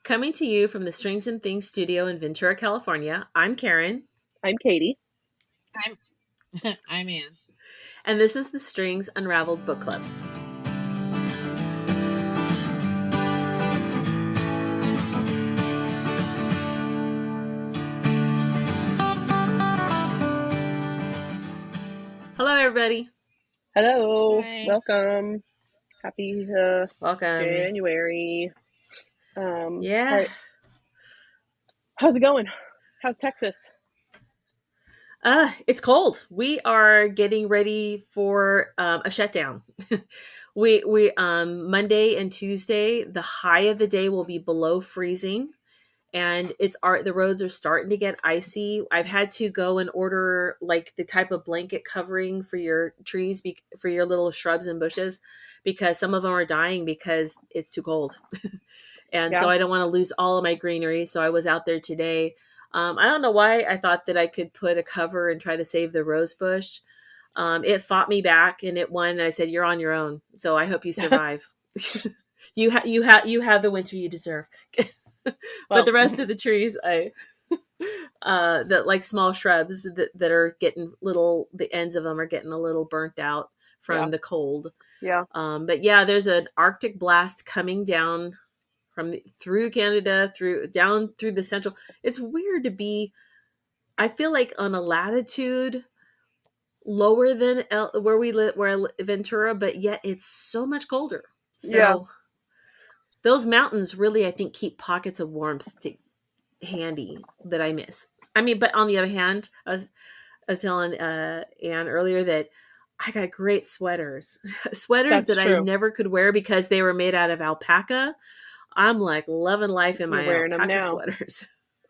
Coming to you from the Strings and Things studio in Ventura, California, I'm Karin. I'm Kaity. I'm Ann. And this is the Strings Unraveled Book Club. Hello, everybody. Hello. Hi. Welcome. Happy Welcome. January. Yeah. How's it going? How's Texas? It's cold. We are getting ready for a shutdown. we Monday and Tuesday, the high of the day will be below freezing. And the roads are starting to get icy. I've had to go and order like the type of blanket covering for your trees, for your little shrubs and bushes, because some of them are dying because it's too cold. And so I don't want to lose all of my greenery. So I was out there today. I don't know why I thought that I could put a cover and try to save the rose bush. It fought me back and it won. And I said, "You're on your own. So I hope you survive. You have the winter you deserve." But the rest of the trees, that like small shrubs that are getting the ends of them are getting a little burnt out from the cold. Yeah. But yeah, there's an Arctic blast coming down through Canada, down through the central. It's weird to be, I feel like on a latitude lower than where we live, Ventura, but yet it's so much colder. So those mountains really, I think, keep pockets of warmth handy that I miss. I mean, but on the other hand, I was telling Anne earlier that I got great sweaters that I never could wear because they were made out of alpaca. I'm like loving life in my alpaca sweaters.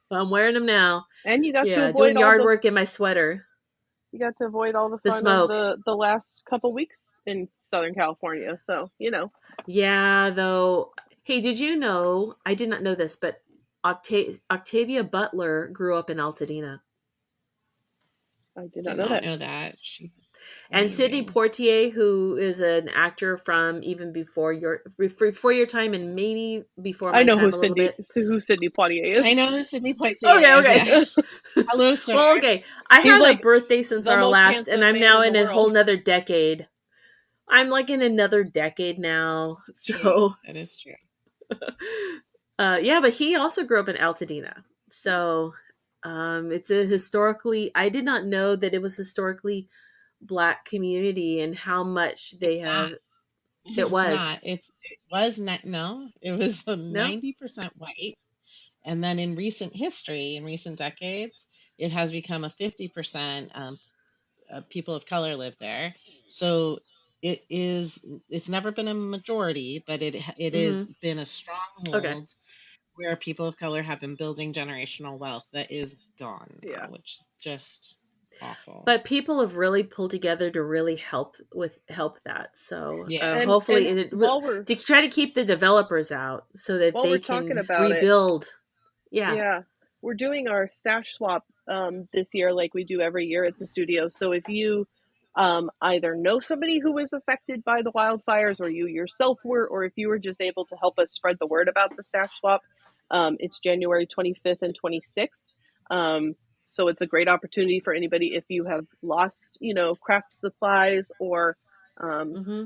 I'm wearing them now. And you got to avoid doing yard work in my sweater. You got to avoid all the fun smoke of the last couple weeks in Southern California. So, Yeah, though. Hey, did you know, I did not know this, but Octavia Butler grew up in Altadena. I did not know that. And Sidney Poitier, who is an actor from even before your time and maybe before my time a little bit. Who Sidney Poitier is. I know who Sidney Poitier is. Okay. Hello, sir. Well, okay. I had a birthday since our last, and I'm now in a whole nother decade. I'm like in another decade now. So that is true. Yeah, but he also grew up in Altadena. So it's a historically, I did not know that it was historically Black community and how much they have. It was. It was not. No, it was 90% white, and then in recent history, in recent decades, it has become a 50% people of color live there. So it's never been a majority, but it has been a stronghold where people of color have been building generational wealth that is gone now, which just awful. But people have really pulled together to really help that. So hopefully to try to keep the developers out so that they can rebuild. Yeah. We're doing our stash swap this year like we do every year at the studio. So if you either know somebody who was affected by the wildfires or you yourself were, or if you were just able to help us spread the word about the stash swap, it's January 25th and 26th. So it's a great opportunity for anybody if you have lost, craft supplies or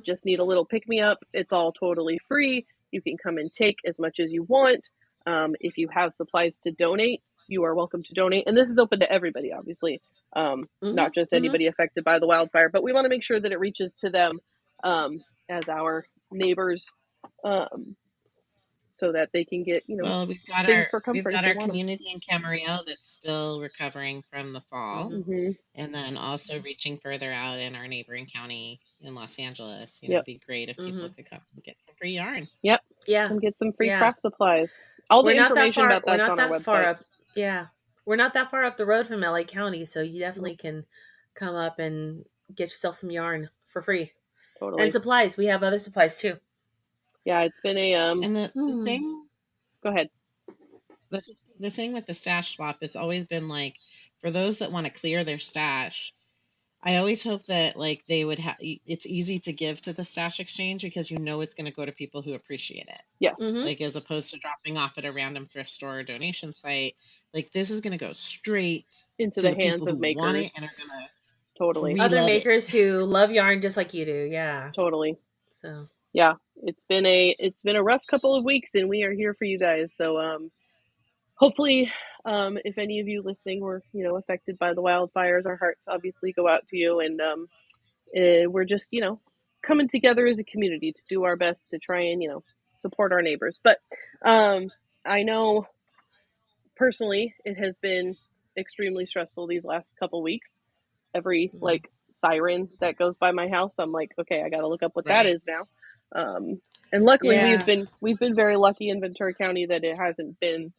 just need a little pick-me-up. It's all totally free. You can come and take as much as you want. If you have supplies to donate, you are welcome to donate. And this is open to everybody, obviously, not just anybody affected by the wildfire. But we want to make sure that it reaches to them as our neighbors so that they can get, well, we've got our community in Camarillo that's still recovering from the fall, and then also reaching further out in our neighboring county in Los Angeles. It'd be great if people could come and get some free yarn. Yep. Yeah. And get some free craft supplies. All the information about that's on our website. Far up. Yeah. We're not that far up the road from LA County, so you definitely can come up and get yourself some yarn for free. Totally. And supplies. We have other supplies too. Yeah, it's been a and the thing. Go ahead. The thing with the stash swap, it's always been like, for those that want to clear their stash, I always hope that like they would have. It's easy to give to the stash exchange because you know it's going to go to people who appreciate it. Yeah, Mm-hmm. Like as opposed to dropping off at a random thrift store or donation site. Like this is going to go straight into to the the hands people who of want it makers. and are going to Totally. Other re-love it. makers who love yarn just like you do. Yeah. Totally. So Yeah, it's been a rough couple of weeks, and we are here for you guys. So hopefully, if any of you listening were affected by the wildfires, our hearts obviously go out to you, and we're just coming together as a community to do our best to try and support our neighbors. But I know personally it has been extremely stressful these last couple weeks. Every mm, like siren that goes by my house, I'm like, okay, I got to look up what that Right. is now. And luckily, we've yeah. been very lucky in Ventura County that it hasn't been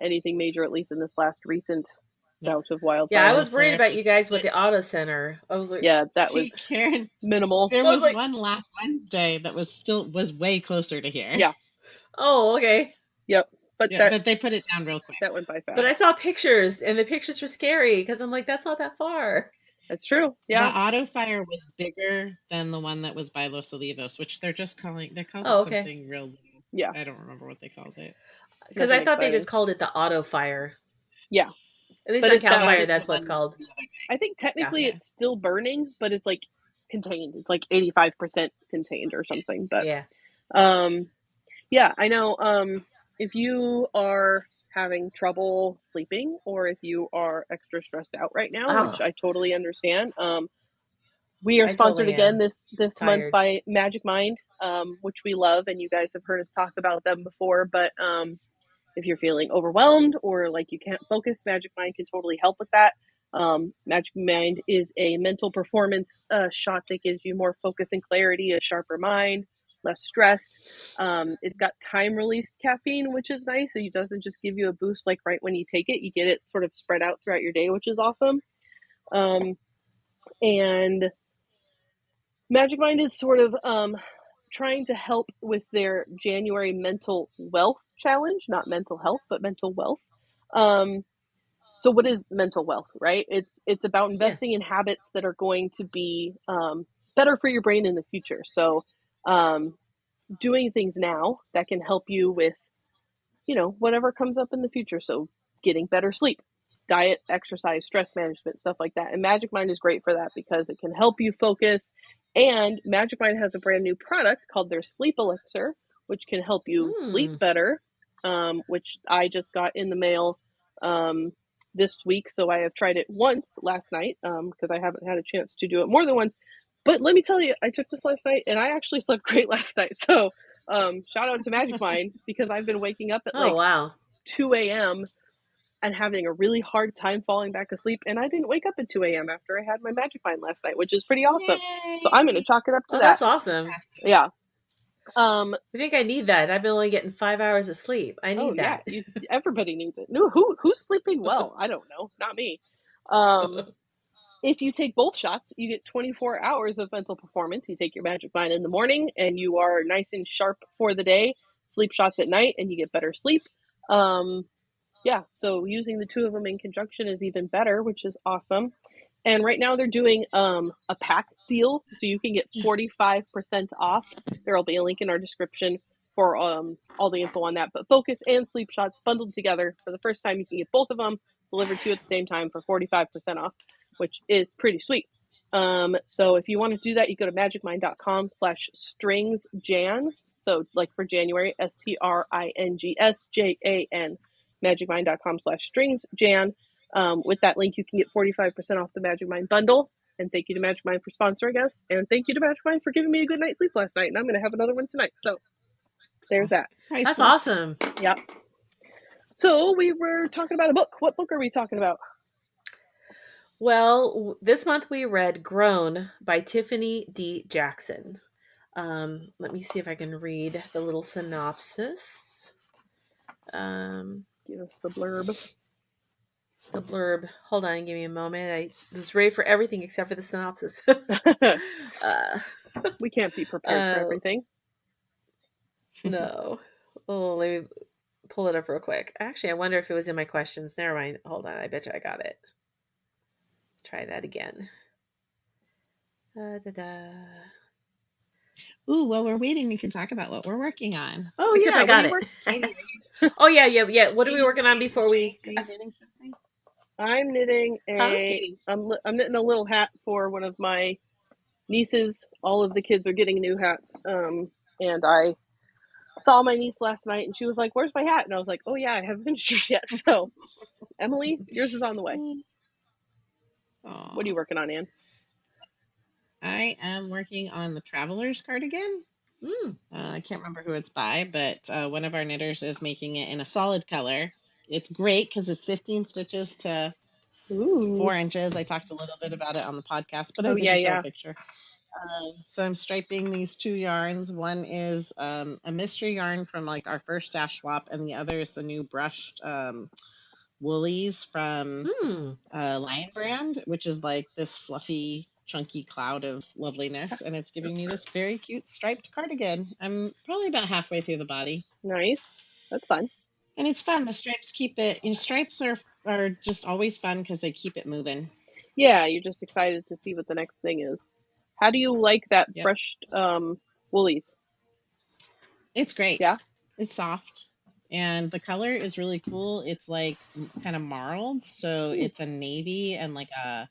anything major, at least in this last recent Yeah. bout of Yeah, I wildfire. was worried Hopefully. about you guys with But the auto center. I was like, Yeah, that was see, Karen, minimal. there I was was like, one last Wednesday that was way closer to here. Yeah, oh, okay. yep. But Yeah, that but they put it down real quick. that went by But fast. I saw pictures, and the pictures were scary because I'm like, that's not that far. That's true. The Yeah, auto fire was bigger than the one that was by Los Olivos, which they called Oh, it okay. something real little. yeah, I don't remember what they called it. Because I nothing thought they exciting. just called it the auto fire. Yeah, At least but on it Cal that That Fire, was the that's what's one called. the other day. I think Yeah. technically Yeah. it's still burning, but it's like contained. It's like 85% contained or something. But Yeah. um, yeah, I know. If you are having trouble sleeping, or if you are extra stressed out right now, which Oh, I totally understand, we are I sponsored totally again am this month tired. by Magic Mind, which we love, and you guys have heard us talk about them before. But if you're feeling overwhelmed or like you can't focus, Magic Mind can totally help with that. Magic Mind is a mental performance shot that gives you more focus and clarity, a sharper mind, less stress. It's got time released caffeine, which is nice. So it doesn't just give you a boost like right when you take it. You get it sort of spread out throughout your day, which is awesome. And Magic Mind is sort of trying to help with their January mental wealth challenge, not mental health, but mental wealth. Um, so what is mental wealth, right? It's about Yeah. investing in habits that are going to be better for your brain in the future. So um, doing things now that can help you with whatever comes up in the future. So getting better sleep, diet, exercise, stress management, stuff like that. And Magic Mind is great for that because it can help you focus. And Magic Mind has a brand new product called their Sleep Elixir, which can help you sleep Hmm. better, which I just got in the mail this week. So I have tried it once last night because I haven't had a chance to do it more than once. But let me tell you, I took this last night and I actually slept great last night. So shout out to Magic Mind because I've been waking up at Oh, like wow. 2 a.m. and having a really hard time falling back asleep. And I didn't wake up at 2 a.m. after I had my Magic Mind last night, which is pretty awesome. So I'm going to Yay! chalk it up to Oh, that. that's awesome. Fantastic. Yeah. Um, I think I need that. I've been only getting 5 hours of sleep. I oh need yeah, that. everybody needs it. No, who's sleeping well? I don't know. Not me. Um, if you take both shots, you get 24 hours of mental performance. You take your Magic Mind in the morning and you are nice and sharp for the day. Sleep shots at night and you get better sleep. Um, yeah, so using the two of them in conjunction is even better, which is awesome. And right now they're doing a pack deal, so you can get 45% off. There will be a link in our description for all the info on that. But Focus and Sleep Shots bundled together for the first time, you can get both of them delivered to you at the same time for 45% off, which is pretty sweet. So if you want to do that, you go to magicmind.com/stringsjan. So like for January, STRINGSJAN, magicmind.com/stringsjan. With that link, you can get 45% off the Magic Mind bundle. And thank you to Magic Mind for sponsoring us. And thank you to Magic Mind for giving me a good night's sleep last night. And I'm going to have another one tonight. So there's that. That's Priceless. awesome. Yep. So we were talking about a book. What book are we talking about? Well, this month we read Grown by Tiffany D. Jackson. Let me see if I can read the little synopsis. Give us the blurb. The blurb. Hold on, give me a moment. I was ready for everything except for the synopsis. uh, We can't be prepared for everything. No. Oh, let me pull it up real quick. Actually, I wonder if it was in my questions. Never mind. Hold on. I bet you I got it. Try that again. Da, da. Ooh, while we're waiting, we can talk about what we're working on. Oh Except yeah, I what are got you it. working? Katie, Oh yeah. What are we working on are you before we? Are you knitting something? I'm knitting Huh? Katie. I'm knitting a little hat for one of my nieces. All of the kids are getting new hats. And I saw my niece last night, and she was like, "Where's my hat?" And I was like, "Oh yeah, I haven't finished yours yet." So, Emily, yours is on the way. What are you Aw. working on, Anne? I am working on the Traveler's cardigan. Mm. I can't remember who it's by, but one of our knitters is making it in a solid color. It's great because it's 15 stitches to Ooh. 4 inches. I talked a little bit about it on the podcast, but I Oh yeah, didn't show a yeah. picture. So I'm striping these two yarns. One is a mystery yarn from like our first stash swap, and the other is the new brushed woolies from Mm. Lion Brand, which is like this fluffy, chunky cloud of loveliness, and it's giving me this very cute striped cardigan. I'm probably about halfway through the body, Nice. That's fun. and it's fun. The stripes keep it. Stripes are just always fun because they keep it moving. Yeah, you're just excited to see what the next thing is. How do you like that Yep, brushed woolies? it's great. Yeah. It's soft. And the color is really cool. It's like kind of marled. So Ooh, it's a navy and like a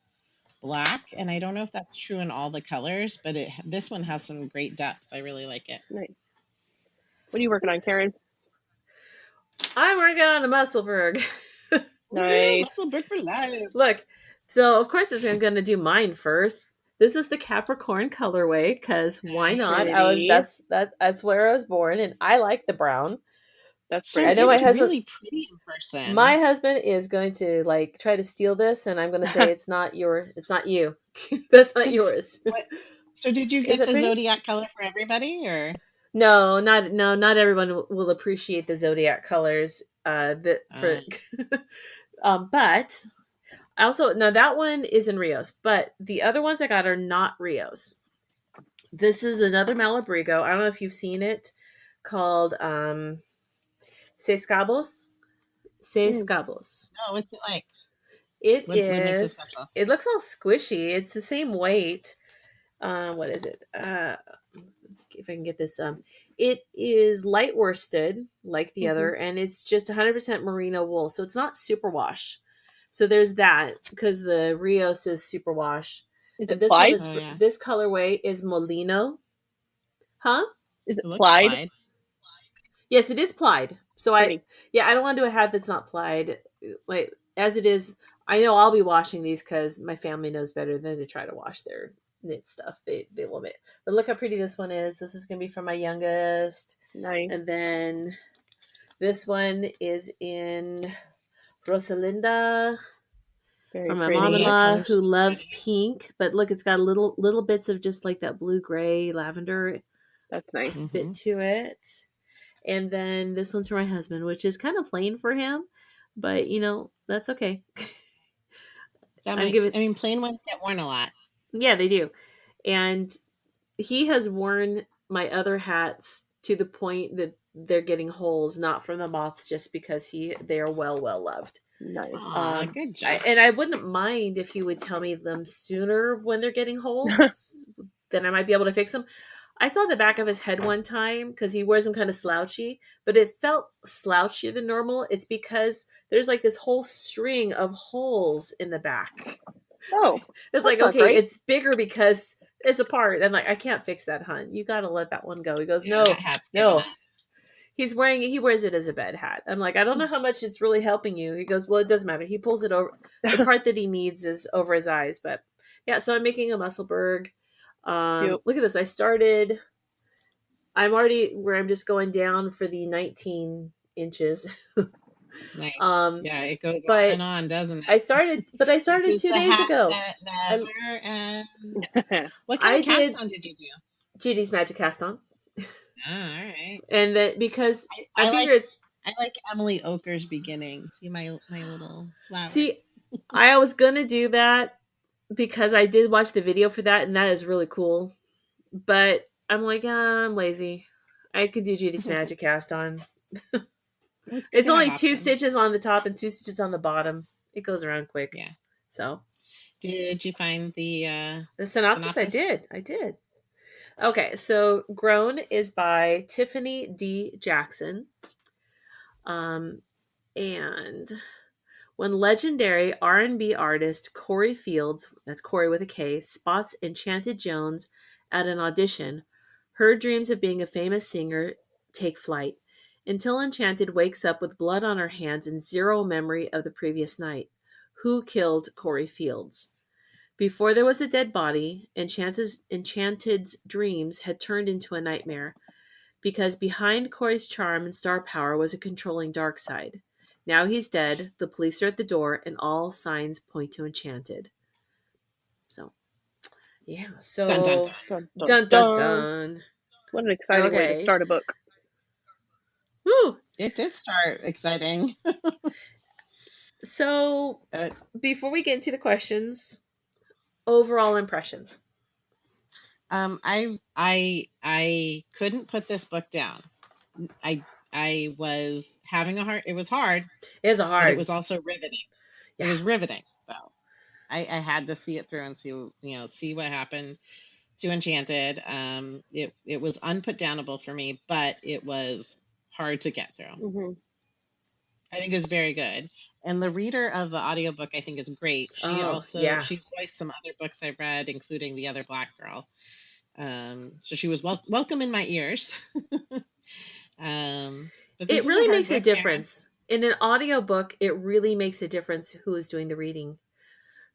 black. And I don't know if that's true in all the colors, but this one has some great depth. I really like it. nice. What are you working on, Karin? I'm working on a Musselburg. Woohoo! Nice. Muscle brick for life. Look, so of course I'm going to do mine first. This is the Capricorn colorway because why not? Pretty. That's where I was born, and I like the brown. That's So I know pretty. my it's husband. really pretty in My person. husband is going to like try to steal this, and I'm going to say it's not your. It's not you. That's not yours. What? So did you Is get it the pretty? zodiac color for everybody, or? No, not everyone will appreciate the zodiac colors. That for, Uh, but I also no that one is in Rios, but the other ones I got are not Rios. This is another Malabrigo. I don't know if you've seen it, called Seis Cabos. Seis Mm, Cabos. no, what's it like? It What makes it is. special? It looks all squishy. It's the same weight. What is it? If I can get this. It is light worsted like the hmm other, and it's just 100% merino wool, so it's not superwash. So there's that because the Rios is superwash, Is and it this one plied? is Oh yeah, this colorway is Molino, huh? Is it it looks plied? plied. Yes, it is plied. So Pretty. I don't want to do a hat that's not plied. Like as it is, I know I'll be washing these because my family knows better than to try to wash their knit stuff. They love it. But look how pretty this one is. This is gonna be for my youngest, Nice. and then this one is in Rosalinda Very from my That pretty. mom-in-law color's who so loves pretty. pink. But look, it's got little bits of just like that blue gray lavender That's nice. bit Mm-hmm. to it. And then this one's for my husband, which is kind of plain for him, but that's okay. That I'm might. giving, I mean, plain ones get worn a lot. yeah, they do. And he has worn my other hats to the point that they're getting holes, not from the moths, just because they are well loved. Nice. Aw, good job. And I wouldn't mind if he would tell me them sooner when they're getting holes, then I might be able to fix them. I saw the back of his head one time because he wears them kind of slouchy, but it felt slouchier than normal. It's because there's like this whole string of holes in the back. Oh, It's that's like, not okay, great. it's bigger because it's apart. And like, I can't fix that, hun. You got to let that one go. He goes, Yeah, that no, hat's giving no. up. He wears it as a bed hat. I'm like, I don't know how much it's really helping you. He goes, well, it doesn't matter. He pulls it over. The part that he needs is over his eyes. But yeah, so I'm making a Musselburg. Cute. Look at this. I'm already where I'm just going down for the 19 inches. Nice. um, Yeah, it goes on and but on, doesn't I it? started, This is 2 the days hat ago. that I, never ends. What kind I of cast did on did you do? Judy's Magic Cast On, Oh, all right. and that because I I figure like it's Emily Oker's beginning. See my little flower. see, I was gonna do that because I did watch the video for that, and that is really cool. But I'm like, I'm lazy. I could do Judy's Magic Cast On. Well, it's good It's to have only two options. stitches on the top and two stitches on the bottom. It goes around quick. Yeah. So Did you find the synopsis? I synopsis? did. I did. Okay, so Grown is by Tiffany D. Jackson. Um, and when legendary R&B artist Corey Fields, that's Corey with a K, spots Enchanted Jones at an audition, her dreams of being a famous singer take flight until Enchanted wakes up with blood on her hands and zero memory of the previous night. Who killed Corey Fields? Before there was a dead body, Enchanted's dreams had turned into a nightmare because behind Corey's charm and star power was a controlling dark side. Now he's dead, the police are at the door, and all signs point to Enchanted. So, yeah. Dun dun So, dun. Dun, dun, dun dun dun. dun. What an exciting way to Okay. start a book. Woo. It did start exciting. So, Uh, before we get into the questions, overall impressions. I couldn't put this book down. I was having a hard. It was hard, It's a but it hard. was also riveting. It Yeah. was riveting, though. I had to see it through and see what happened to Enchanted. It was unputdownable for me, but it was hard to get through. Mm-hmm. I think it was very good. And the reader of the audiobook, I think, is great. She's voiced some other books I've read, including The Other Black Girl. So she was welcome in my ears. But this It was really a hard makes a book, difference. In an audiobook, it really makes a difference who is doing the reading.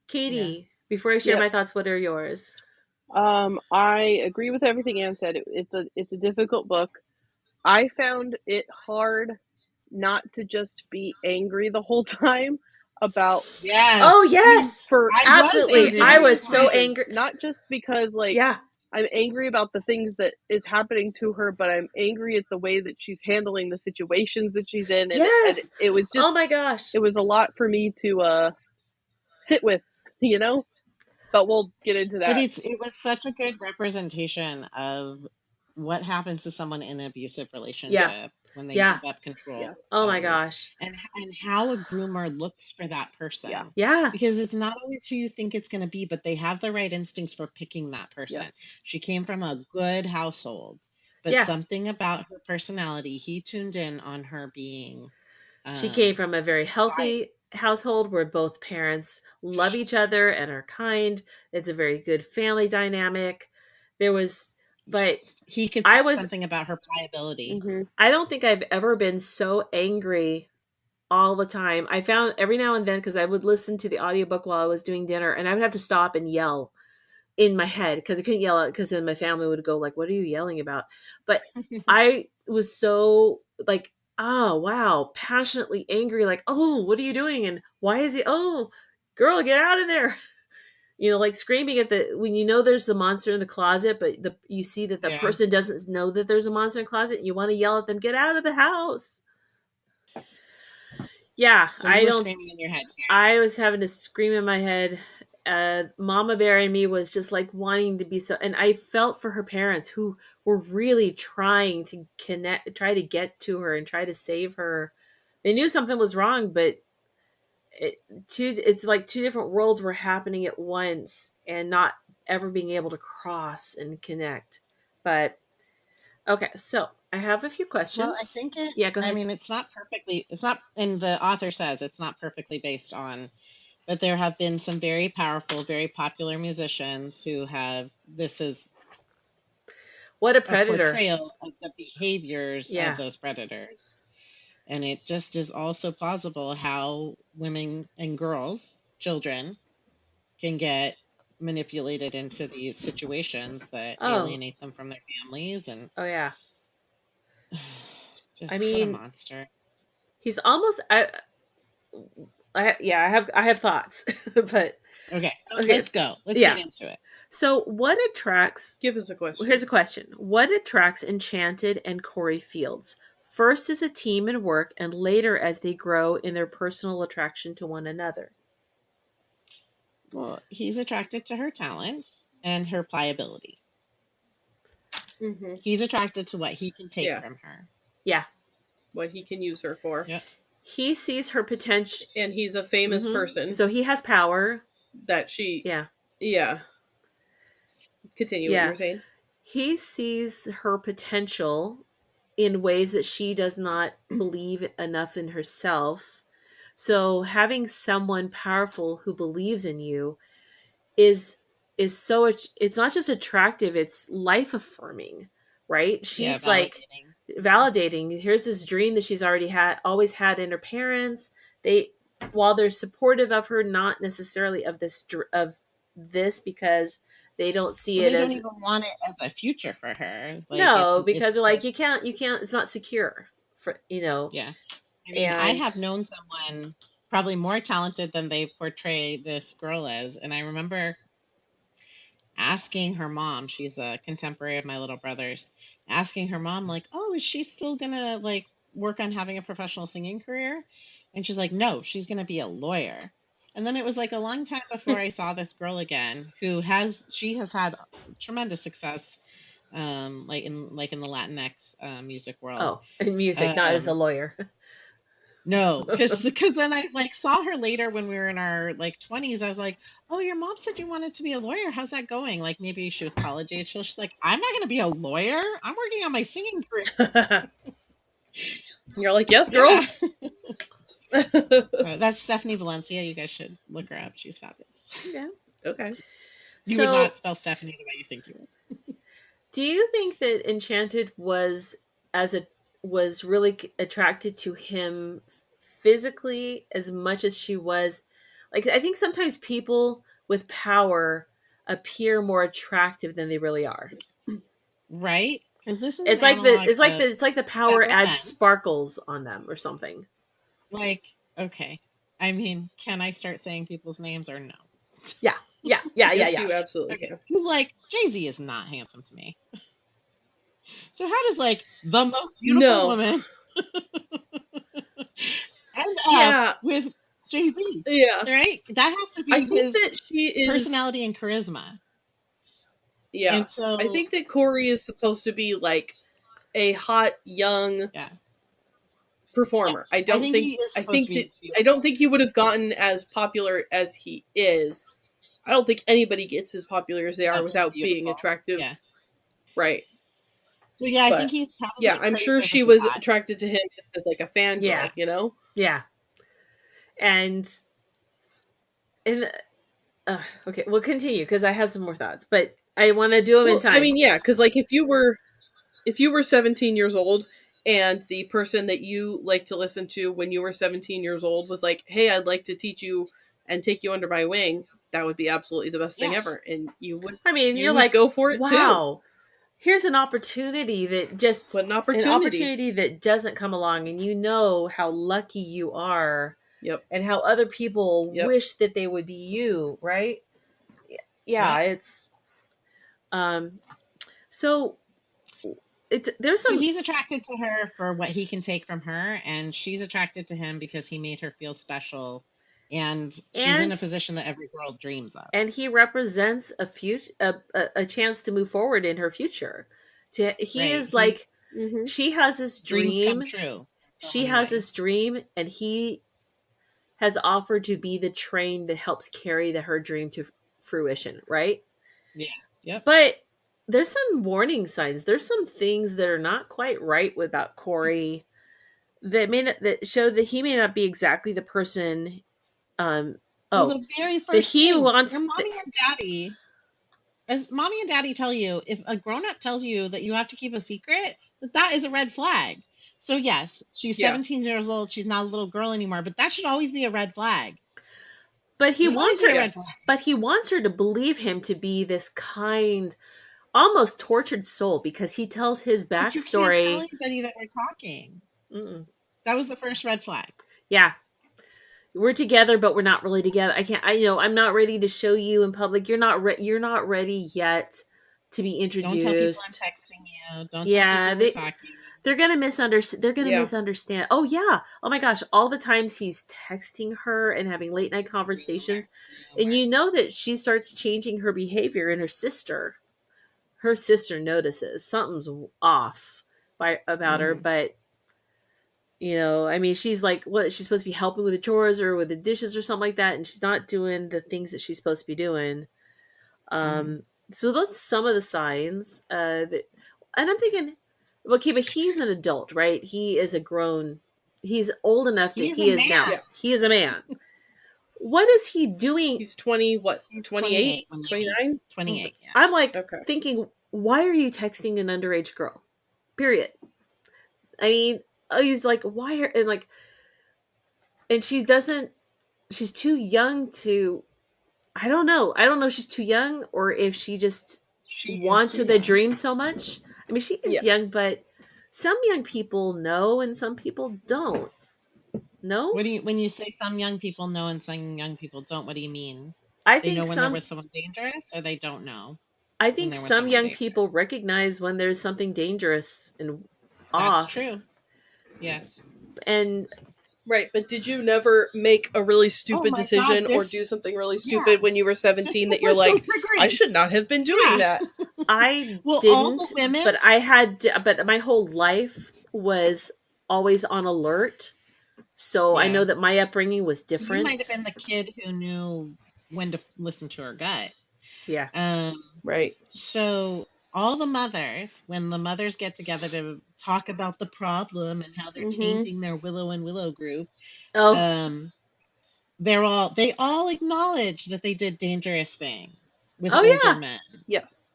Karin. Yeah. Katie, before I share my thoughts, what are yours? I agree with everything Anne said. It's a difficult book. I found it hard not to just be angry the whole time about. Yes. Oh yes, absolutely. I was so angry. Not just because yeah, I'm angry about the things that is happening to her, but I'm angry at the way that she's handling the situations that she's in. And, yes, it was just, oh my gosh, it was a lot for me to sit with, but we'll get into that. But it was such a good representation of what happens to someone in an abusive relationship when they give up control. Yes. Oh my gosh. And how a groomer looks for that person. Yeah. Because it's not always who you think it's going to be, but they have the right instincts for picking that person. Yes. She came from a good household, but something about her personality, he tuned in on her being. She came from a very healthy household where both parents love each other and are kind. It's a very good family dynamic. There was, but he could say something about her pliability. Mm-hmm. I don't think I've ever been so angry all the time. I found every now and then, because I would listen to the audiobook while I was doing dinner, and I would have to stop and yell in my head because I couldn't yell out, because then my family would go like, what are you yelling about? But I was so like, oh wow, passionately angry, like, oh, what are you doing, and why is he, oh girl, get out of there, like screaming at when there's the monster in the closet, but you see that the person doesn't know that there's a monster in the closet, and you want to yell at them, get out of the house. Yeah. So you were screaming in your head, I was having to scream in my head. Mama Bear in me was just like wanting to be so, and I felt for her parents who were really trying to try to get to her and try to save her. They knew something was wrong, but it's like two different worlds were happening at once and not ever being able to cross and connect. But okay, so I have a few questions. Well, I think go ahead. I mean, it's not, and the author says it's not perfectly based on, but there have been some very powerful, very popular musicians who have, this is what a predator, portrayal of the behaviors of those predators. And it just is also plausible how women and girls, children, can get manipulated into these situations that alienate them from their families. And just what a monster. He's almost, I have thoughts, but okay, let's go. Let's get into it. So what attracts, give us a question. Here's a question. What attracts Enchanted and Corey Fields? First as a team and work, and later as they grow in their personal attraction to one another. Well, he's attracted to her talents and her pliability. Mm-hmm. He's attracted to what he can take from her. Yeah. What he can use her for. Yeah. He sees her potential. And he's a famous person. So he has power. that she, Yeah. yeah. Continue what you Yeah. were saying. He sees her potential in ways that she does not believe enough in herself. So having someone powerful who believes in you is so it's not just attractive, it's life affirming, right? Yeah, She's like validating. validating, here's this dream that she's always had in her parents. They, while they're supportive of her, not necessarily of this because they don't see Well, it they don't as, even want it as a future for her. Like no, it's because they're like, like you can't, it's not secure for, yeah. I mean, I and have known someone probably more talented than they portray this girl as, and I remember asking her mom, she's a contemporary of my little brother's, asking her mom, like, oh, is she still gonna like work on having a professional singing career? And she's like, no, she's gonna be a lawyer. And then it was like a long time before I saw this girl again, who she has had tremendous success, like in the Latinx music world. oh, in music, not as a Um, lawyer. no, because then I like saw her later when we were in our like 20s. I was like, "Oh, your mom said you wanted to be a lawyer. How's that going?" Like maybe she was college age. So she's like, "I'm not going to be a lawyer. I'm working on my singing career." You're like, yes, girl. Yeah. That's Stephanie Valencia. You guys should look her up. She's fabulous. Yeah. Okay. You would So not spell Stephanie the way you think you would. do you think that Enchanted as a was really attracted to him physically as much as she was, like, I think sometimes people with power appear more attractive than they really are. Right? Because this is an analog of It's like the power several adds men. sparkles on them or something. Like, okay. I mean, can I start saying people's names or no? Yeah. Yeah. Yeah. Yeah. Yes, Yeah. you absolutely Okay. can. Because like Jay-Z is not handsome to me. So how does like the most beautiful No. woman end up Yeah. with Jay-Z? Yeah. Right? That has to I be think his that she is. personality and charisma. Yeah. And I so, think that Corey is supposed to be like a hot young yeah, performer. yes, I think he is I supposed to think that be I don't beautiful. think he would have gotten as popular as he is. I don't think anybody gets as popular as they are Being without being beautiful. attractive. Yeah. Right. So yeah, I think But he's yeah, probably I'm praised sure as if she he's was hot. attracted to him just as like a Yeah. fangirl, you know? Yeah. And in okay, we'll continue because I have some more thoughts, but I want to do them in Well, I time. mean, yeah, because like if you were 17 years old and the person that you like to listen to when you were 17 years old was like, hey, I'd like to teach you and take you under my wing, that would be absolutely the best thing Yeah. ever. And I mean, you you're would like, go for it too. wow, here's What an an opportunity. opportunity that doesn't come along, and you know how lucky you are Yep. and how other people Yep. wish that they would be you, right? Yeah, Yep. it's um so it's there's So some, he's attracted to her for what he can take from her, and she's attracted to him because he made her feel special, and she's in and a position that every girl dreams of. he represents a future, a chance to move forward in her future. He Right? is like, He's Mm-hmm. she has this dreams come dream, true in so she many has ways. this dream, and he has offered to be the train that helps carry her dream to fruition, right? Yeah. Yep. But there's some warning signs. There's some things that are not quite right about Corey that show that he may not be exactly the person. Um, Well, oh, the very that first he thing your wants. mommy and daddy, as mommy and daddy tell you, if a grown up tells you that you have to keep a secret, that is a red flag. So yes, she's Yeah. 17 years old. She's not a little girl anymore, but that should always be a red flag. But he It should always wants be a her. red flag. Yes. But he wants her to believe him to be this kind, almost tortured soul because he tells his But you can't tell backstory. anybody that we're talking. Mm-mm. That was the first red flag. Yeah, we're together, but we're not really together. I can't. I'm not ready to show you in public. You're not ready yet to be Don't tell people I'm introduced. texting you. Don't tell Yeah, people we're talking. they're gonna misunderstand. They're gonna Yeah. misunderstand. Oh yeah. Oh my gosh. All the times he's texting her and having late night Rumor. conversations, and Rumor. you know that she starts changing her behavior, and her sister notices something's off about her, Mm-hmm. but I mean, she's like, what? She's supposed to be helping with the chores or with the dishes or something like that, and she's not doing the things that she's supposed to be doing. Hmm. Um, so that's some of the signs. And I'm thinking, okay, but he's an adult, right? He is a grown. He's old enough that He's a he is now. man. Yeah. He is a man. What is he doing? He's 20, what, He's 28, 28 when they meet. 29? 28, yeah. I'm like Okay. thinking, why are you texting an underage girl? Period. I mean, he's like, why are, and like, and she doesn't, she's too young to, I don't know. I don't know if she's too young or if she just She is wants too to the young. dream so much. I mean, she Yeah. is young, but some young people know and some people don't. No? What do you when you say some young people know and some young people don't? What do you mean? I They know think when they're some with someone dangerous, or they don't know I when think they're with some someone young people dangerous. recognize when there's something dangerous and That's off. true. Yes. And Right, but did you never make a really Oh stupid my God, decision or do something really yeah, stupid when you were 17 that you're totally like, I agree. should not have been doing Yeah. that? I Well, all the didn't, women, but but my whole life was always on alert. So I yeah. know that my upbringing was So you might have different. been the kid who knew when to listen to her gut. Yeah. Um, Right. so all the mothers, when the mothers get together to talk about the problem and how they're Mm-hmm. changing their Willow and Willow group, Oh, um, they all acknowledge that they did dangerous things with oh older yeah. men. Yes.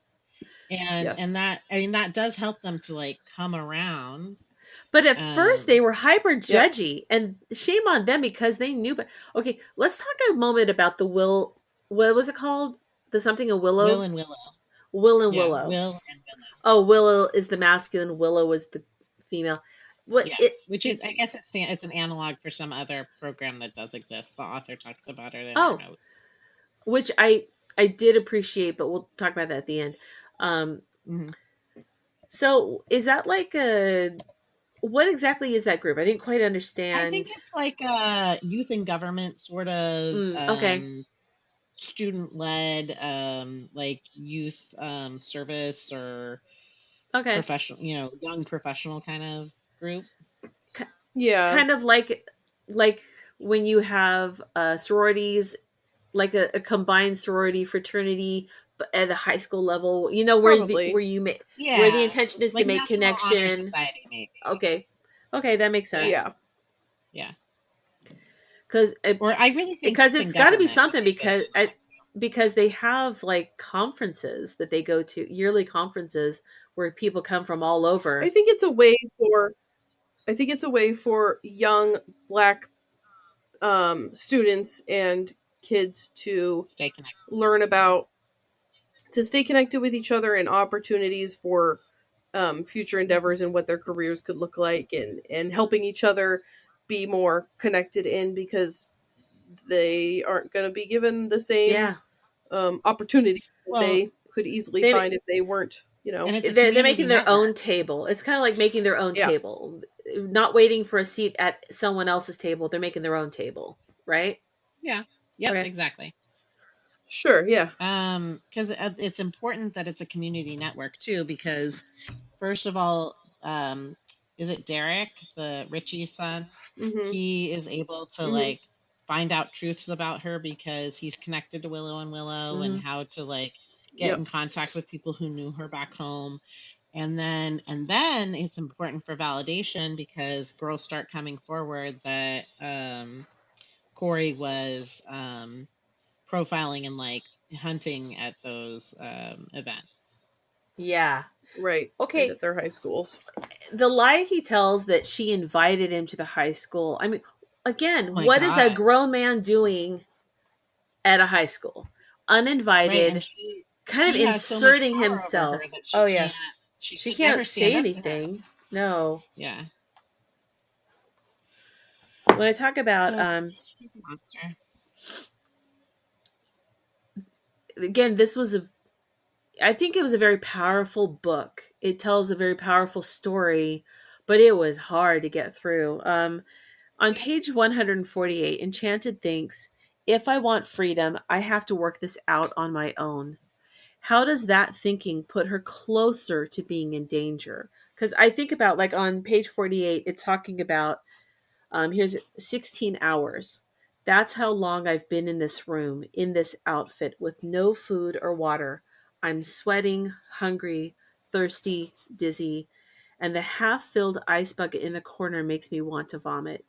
And Yes. that, I mean, that does help them to like come around. But at first they Um, were hyper Yep. judgy, and shame on them because they knew. But okay, let's talk a moment about the Will. What was it called? The something of Will Willow. and Willow. Will and Yeah, Willow. Will and Willow. Oh, Willow is the masculine. Willow is the female. What Yeah, it? which is, I guess it's an analog for some other program that does exist. The author talks about it in her Oh, notes. which I did appreciate, but we'll talk about that at the end. Um, Hmm. so is that like a what exactly is that group? I didn't quite I think understand. it's like a youth and government sort of Okay, student led, like youth service or okay, professional, young professional kind of group. K- Yeah. kind of like when you have sororities, like a combined sorority fraternity, but at the high school level. Where Probably. you make where the Yeah, intention is to like make National Honor connection. Society, maybe. Okay, okay, that makes Yeah, sense Yeah. yeah. because Or I really think because youth and it's got to be government would something be a good one too. because they have like conferences that they go to, yearly conferences where people come from all I over. think it's a way for I think it's a way for young black students and kids to Stay connected. learn about to stay connected with each other and opportunities for future endeavors and what their careers could look like and helping each other be more connected in because they aren't going to be given the same Yeah, opportunity that Well, they could easily they find if they weren't, and it's a they're community making their own network. table. It's kind of like making their own yeah, table, not waiting for a seat at someone else's table. They're making their own table, right? Yeah. Yep, Okay. exactly. sure, yeah, Because it's important that it's a community network too, because first of all, is it Derek, the Richie's son? mm-hmm, He is able to mm-hmm, like find out truths about her because he's connected to Willow and Willow and Hmm. how to like get yep, in contact with people who knew her back home. And then it's important for validation because girls start coming forward that Corey was profiling and like hunting at those events. Yeah. right, right Okay. at their high schools. The lie he tells that she invited him to the high school. I mean, Oh again, my what is a God. grown man doing at a high school? Right. And Uninvited, kind of he has so much inserting power over her himself. that Oh yeah. she She could can't never stand say up to him. anything. No. Yeah. When I talk about He's a monster. again, this was a I think it was a very powerful book. It tells a very powerful story, but it was hard to get through. On page 148, Enchanted thinks, if I want freedom, I have to work this out on my own. How does that thinking put her closer to being in danger? Because I think about, like, on page 48, it's talking about Here's 16 hours. That's how long I've been in this room, in this outfit, with no food or water. I'm sweating, hungry, thirsty, dizzy, and the half filled ice bucket in the corner makes me want to vomit.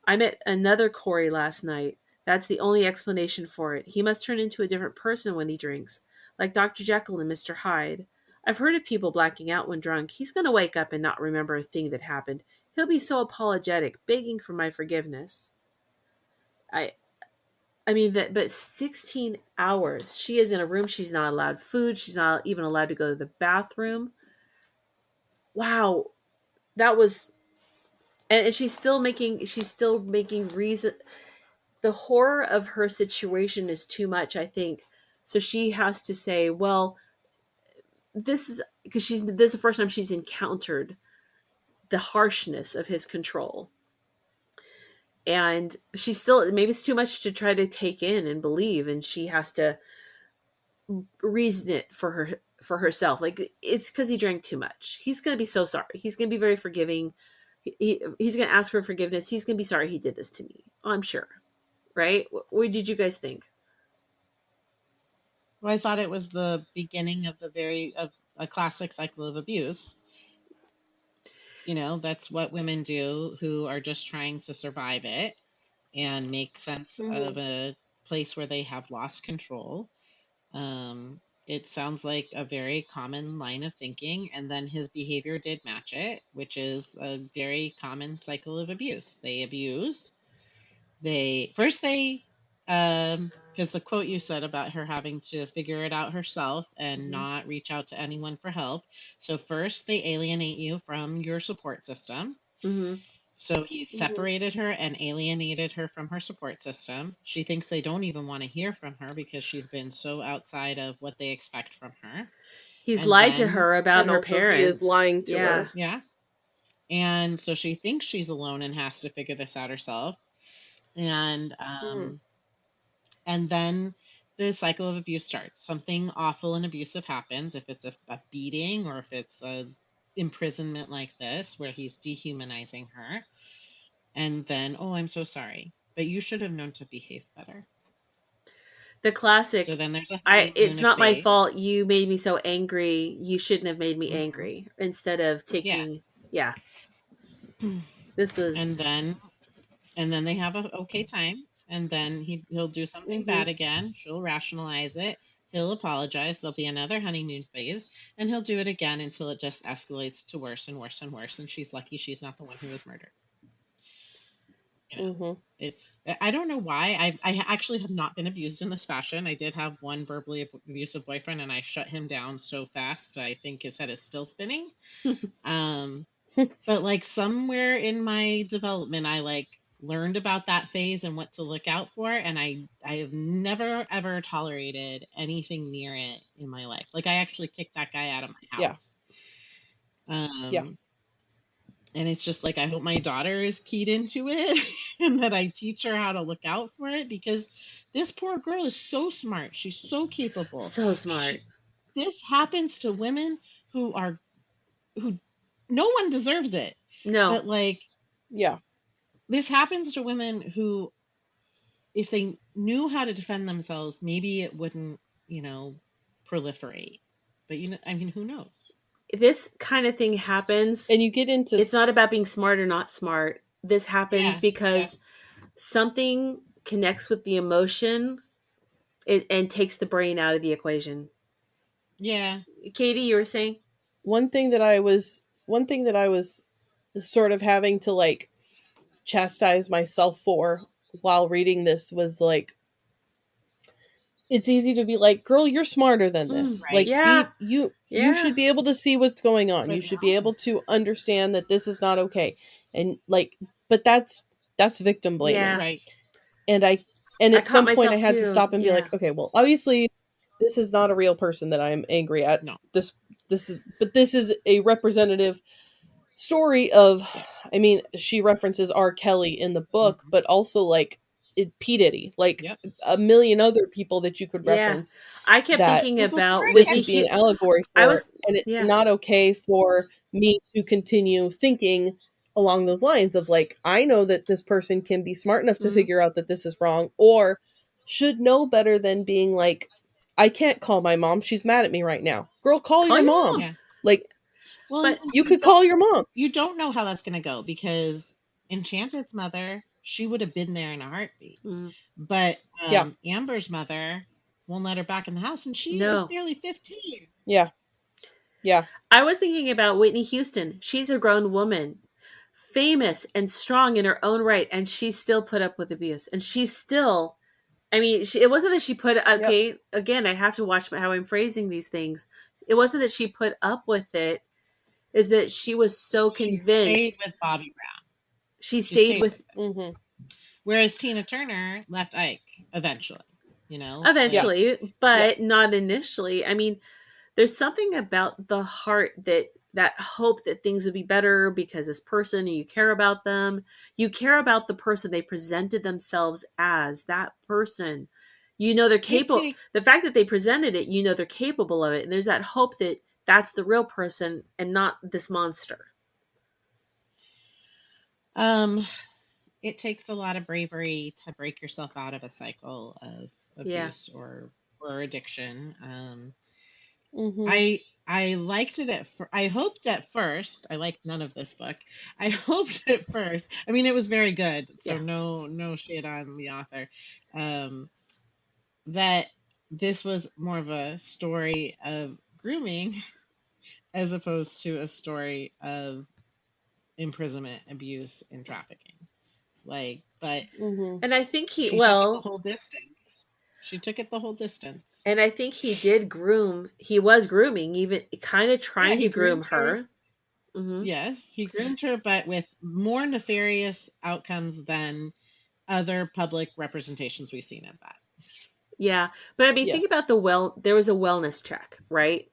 I met another Corey last night. That's the only explanation for it. He must turn into a different person when he drinks, like Dr. Jekyll and Mr. Hyde. I've heard of people blacking out when drunk. He's going to wake up and not remember a thing that happened. He'll be so apologetic, begging for my forgiveness. I I mean that, but 16 hours. She is in a room. She's not allowed food. She's not even allowed to go to the bathroom. Wow, that was, and she's still making reason. The horror of her situation is too much, I think. So she has to say, well, this is because this is the first time she's encountered the harshness of his control. And she's still, maybe it's too much to try to take in and believe, and she has to reason it for herself. Like, it's because he drank too much. He's going to be so sorry. He's going to be very forgiving. He's going to ask for forgiveness. He's going to be sorry he did this to me. I'm sure. Right? What did you guys think? Well, I thought it was the beginning of of a classic cycle of abuse. You know, that's what women do who are just trying to survive it and make sense of a place where they have lost control. It sounds like a very common line of thinking, and then his behavior did match it, which is a very common cycle of abuse. They abuse. Because the quote you said about her having to figure it out herself and not reach out to anyone for help. So first they alienate you from your support system. Mm-hmm. So he separated her and alienated her from her support system. She thinks they don't even want to hear from her because she's been so outside of what they expect from her. He's And lied to then- her about And her also parents. he is lying to her. Yeah. And so she thinks she's alone and has to figure this out herself. And then the cycle of abuse starts. Something awful and abusive happens, if it's a beating or if it's a imprisonment like this, where he's dehumanizing her. And then, oh, I'm so sorry, but you should have known to behave better. The classic. So then there's it's not my fault. You made me so angry. You shouldn't have made me angry. Instead of taking, yeah. This was. And then they have a okay time, and then he'll do something bad again. She'll rationalize it. He'll apologize. There'll be another honeymoon phase, and he'll do it again until it just escalates to worse and worse and worse. And she's lucky she's not the one who was murdered. You know, I don't know why. I actually have not been abused in this fashion. I did have one verbally abusive boyfriend, and I shut him down so fast. I think his head is still spinning. But like somewhere in my development, I learned about that phase and what to look out for, and I have never ever tolerated anything near it in my life. Like I actually kicked that guy out of my house. And it's just like I hope my daughter is keyed into it and that I teach her how to look out for it, because this poor girl is so smart. She's so capable. So smart. This happens to women who no one deserves it. No. But this happens to women who, if they knew how to defend themselves, maybe it wouldn't, proliferate. But who knows? This kind of thing happens, and you get into, it's not about being smart or not smart. This happens because something connects with the emotion and takes the brain out of the equation. Yeah. Katie, you were saying? One thing that I was sort of having to chastise myself for while reading this was it's easy to be like, girl, you're smarter than this. Right. You should be able to see what's going on. You should be able to understand that this is not okay. And but that's victim blaming. Yeah. Right. And at some point I had too. to stop and be like, okay, well, obviously this is not a real person that I'm angry at. No. This is a representative story of, I mean, she references R. Kelly in the book, but also P. Diddy, a million other people that you could reference. I kept thinking about this could be an allegory for, and it's Yeah. not okay for me to continue thinking along those lines of like, I know that this person can be smart enough to Mhm. figure out that this is wrong, or should know better than being like, I can't call my mom, she's mad at me right now. Girl, call your mom. Yeah. Like, Well, But you could call your mom. you don't know how that's going to go because Enchanted's mother, she would have been there in a heartbeat. mm, But Yeah. Amber's mother won't let her back in the house, and she is no. barely 15. Yeah. Yeah. I was thinking about Whitney Houston. She's a grown woman, famous and strong in her own right, and she still put up with abuse. And she's still, I mean, it wasn't that she put, okay, again, I have to watch how I'm phrasing these things. It wasn't that she put up with it, is that she was so She stayed convinced. with Bobby Brown. She She stayed stayed with, with Mm-hmm. Whereas Tina Turner left Ike eventually, like, eventually, Yeah. but not initially. I mean, there's something about the heart that hope that things would be better because this person, you care about them, you care about the person they presented themselves as, that person, they're it capable. The takes fact that they presented it, they're capable of it, and there's that hope that that's the real person and not this monster. um it takes a lot of bravery to break yourself out of a cycle of Yeah. abuse or addiction. Mm-hmm. I liked it I hoped at first. I liked none of this book. I hoped at first. I mean, it was very good, so Yeah. no shade on the author. Um, that this was more of a story of grooming as opposed to a story of imprisonment, abuse, and trafficking. But Mm-hmm. And I think she took it the whole distance. She took it the whole distance. and I think he was grooming, even kind of Yeah, trying he to groom groomed her. her. Hmm. Yes, he groomed her, but with more nefarious outcomes than other public representations we've seen of that. Yeah. But I mean, think Yes. about there was a wellness check, right?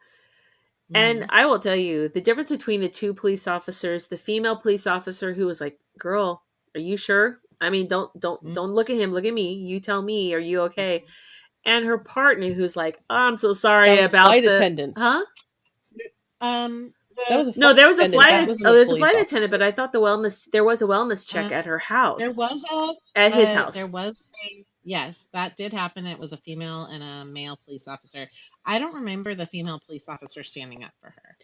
And Hmm. I will tell you the difference between the two police officers, the female police officer who was like, "Girl, are you sure? I mean, don't look at him, look at me. You tell me, are you okay?" Hmm. And her partner who's like, "Oh, I'm so That sorry was a about flight the attendant. huh?" That The was a No, flight there was a attendant. flight That wasn't oh, a there's a police flight attendant, but officer. I thought there was a wellness check uh, at her there house. was At his there house. was a yes, that did happen. It was a female and a male police officer. I don't remember the female police officer standing up for her.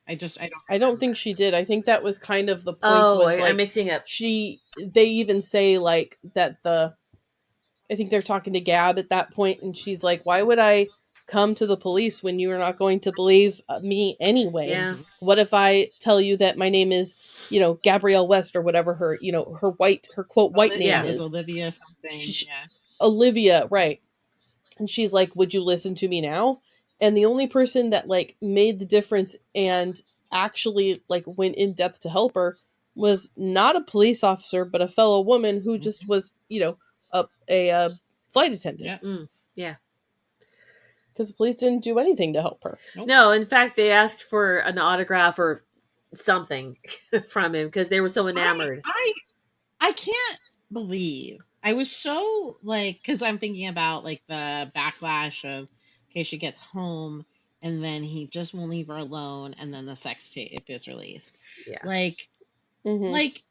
I don't I don't think remember. she did. I think that was kind of the point, Oh, was I'm like, mixing up. they even say like that I think they're talking to Gab at that point, and she's like, "Why would I come to the police when you are not going to believe me anyway? Yeah. Hmm. What if I tell you that my name is, Gabrielle West, or whatever her, her quote white name Yeah. It was is, Olivia something. she, Yeah. Olivia, right?" And she's like, "Would you listen to me now?" And the only person that like made the difference and actually like went in depth to help her was not a police officer, but a fellow woman who just Hmm. was, a flight attendant, Yeah. Yeah. because the police didn't do anything to help her. Nope. No, in fact, they asked for an autograph or something from him because they were so I enamored. I I can't believe I was so like because I'm thinking about like the backlash of okay, she gets home and then he just won't leave her alone, and then the sex tape is released. Yeah. Like Mm-hmm. like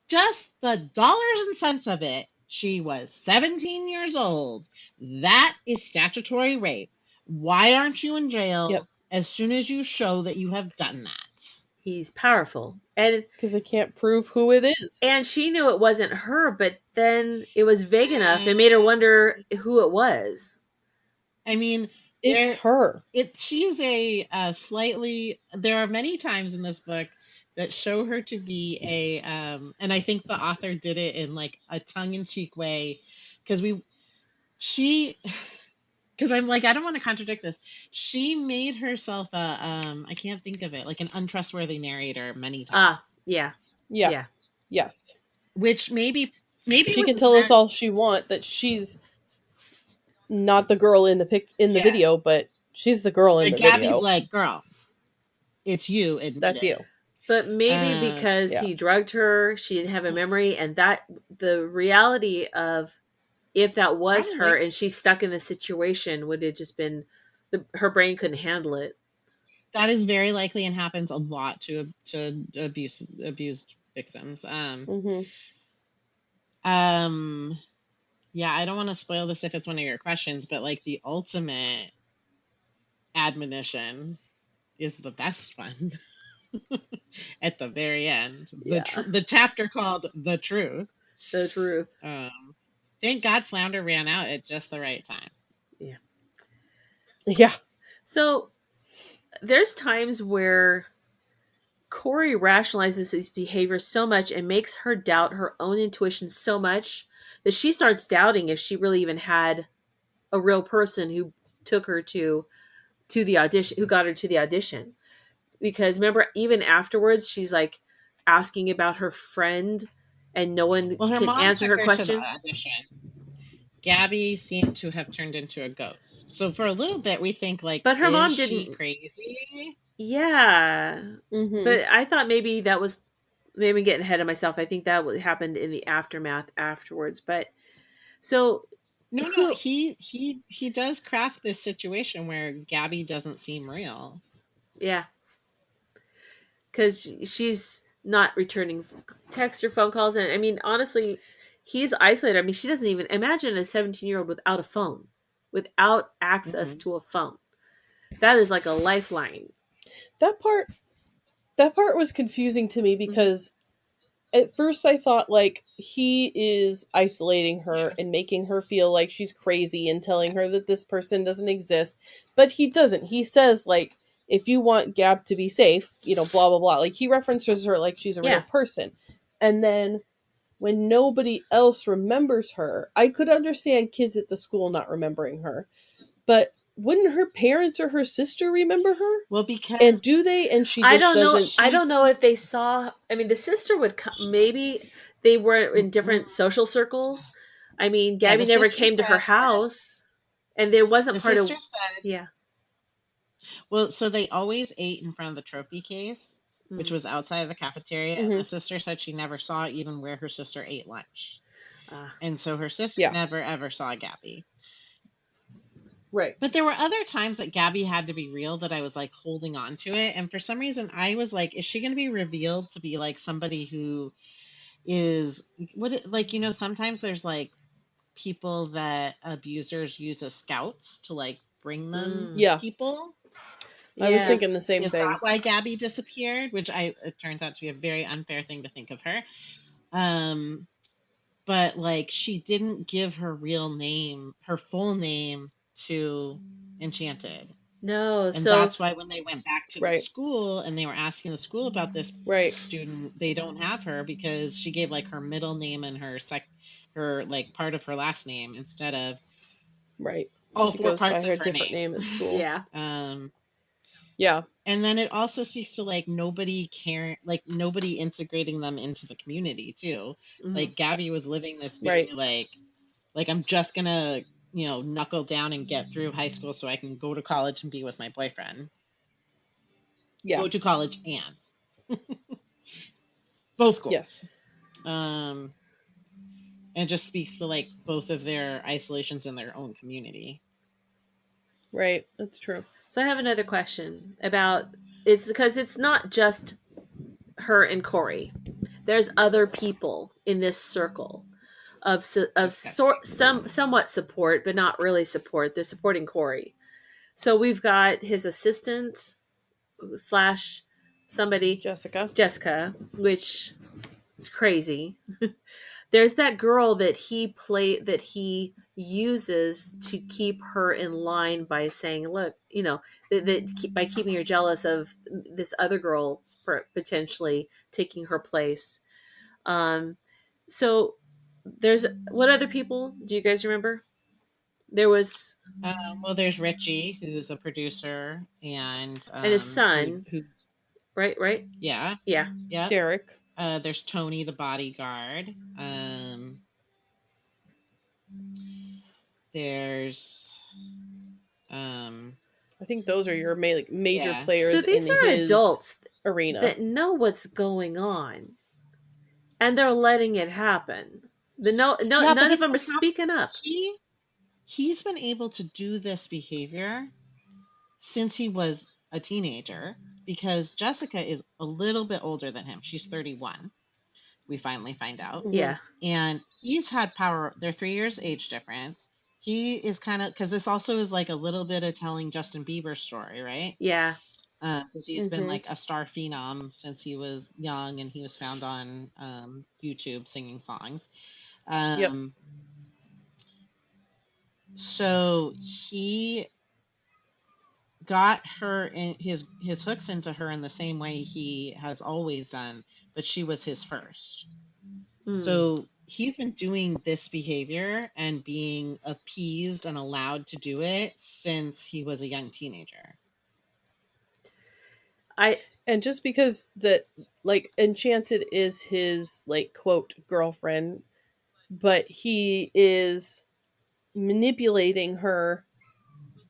just the dollars and cents of it. She was 17 years old. That is statutory rape. Why aren't you in Yep. jail as soon as you show that you have done that? He's powerful. And Because they can't prove who it is. she knew it wasn't her, but then it was vague enough. It Uh, made her wonder who it was. I mean, It's there her. she's a slightly there are many times in this book that show her to be and I think the author did it in like a tongue-in-cheek way because she because I'm like I don't want to contradict this. She made herself a I can't think of it, like an untrustworthy narrator many times, Ah, yeah. Yeah. Yeah. Yes. which maybe She was can tell us meant. all she want that she's not the girl in the Yeah, video, but she's the girl in but the Gabby's video. like, girl, it's you, admit That's it. you. But maybe Uh, because Yeah. he drugged her, she didn't have a memory, and that the reality of if that was her Probably. and she's stuck in the situation would have just been her brain couldn't handle it. That is very likely and happens a lot to abused victims. Mm-hmm. Yeah, I don't want to spoil this if it's one of your questions, but like the ultimate admonition is the best one at the very end. Yeah. The chapter called "The Truth." The truth. Thank God Flounder ran out at just the right time. Yeah. Yeah. So there's times where Corey rationalizes his behavior so much and makes her doubt her own intuition so much that she starts doubting if she really even had a real person who took her to the audition, who got her to the audition. Because remember, even afterwards, she's like asking about her friend, and no one Well, her can mom answer took her her to the question. audition. Gabby seemed to have turned into a ghost. So for a little bit, we think like, But her is mom she didn't. crazy? Yeah, Mm-hmm. but I thought maybe that was maybe getting ahead of myself. I think that happened in the aftermath afterwards. But so No. who? He does craft this situation where Gabby doesn't seem real. Yeah, because she's not returning text or phone calls, and I mean, honestly, he's isolated. I mean, she doesn't even imagine a 17-year-old without a phone, without access Hmm. to a phone. That is like a lifeline. That part was confusing to me Mm-hmm. because at first I thought like he is isolating her and Yes. making her feel like she's crazy and telling her Yes. that this person doesn't exist, but he doesn't. He says like, if you want Gab to be safe, blah blah blah. Like he references her like she's a real Yeah, person. And then when nobody else remembers her, I could understand kids at the school not remembering her. But wouldn't her parents or her sister remember her? Well, And because do they? And she I just don't know. doesn't. I she, don't know if they saw. I mean, the sister would maybe they were in mhm. different social circles. I mean, Yeah, Gabby never came to her house, and there wasn't the part of. sister said, Yeah. well, so they always ate in front of the trophy case, which Mm. was outside of the cafeteria, and Mm-hmm. the sister said she never saw even where her sister ate lunch. Uh, And so her sister Yeah. never ever saw Gabby. Right. But there were other times that Gabby had to be real that I was like holding on to it. And for some reason, I was like, is she going to be revealed to be like somebody who is like, sometimes there's like people that abusers use as scouts to like bring them mm, Yeah. people. I was yeah. thinking the same Is that thing. why Gabby disappeared? Which it turns out to be a very unfair thing to think of her. Um, but like she didn't give her real name, her full name to Enchanted. No. And So that's why when they went back to the Right. school and they were asking the school about this Right. student, they don't have her because she gave like her middle name and her like part of her last name instead of Right. all She four goes by parts her of her different name. name at school. yeah. Um, Yeah. and then it also speaks to like nobody caring, like nobody integrating them into the community too. Mm-hmm. Like Gabby was living this very Right. like I'm just gonna knuckle down and get through high school so I can go to college and be with my boyfriend. Yeah. Go to college and both goals. Yes. Um, and it just speaks to like both of their isolations in their own community. Right. That's true. So I have another question about it's because it's not just her and Corey. There's other people in this circle of Of sketchy. somewhat support, but not really support. They're supporting Corey. So we've got his assistant slash somebody, Jessica. Jessica, which is crazy. There's that girl that he uses to keep her in line by saying, "Look, by keeping her jealous of this other girl potentially taking her place." Um, so there's what other people do you guys remember? There was Well, there's Richie, who's a producer, and his who son, who right? yeah, Yeah. yeah. Derek. There's Tony, the bodyguard. There's I think those are your major yeah. players So in these are his adults arena. that know what's going on, and they're letting it happen. No, Yeah, but none of if them they are speaking up. he's been able to do this behavior since he was a teenager because Jessica is a little bit older than him. She's 31. we finally find out. Yeah. And he's had power. They're 3 years age difference. He is kind of, because this also is like a little bit of telling Justin Bieber's story, right? Yeah. Because he's been like a star phenom since he was young, and he was found on YouTube singing songs. Yep. So he got her in his hooks into her in the same way he has always done, but she was his first. So he's been doing this behavior and being appeased and allowed to do it since he was a young teenager. And just because that, like, Enchanted is his, like, quote, girlfriend, but he is manipulating her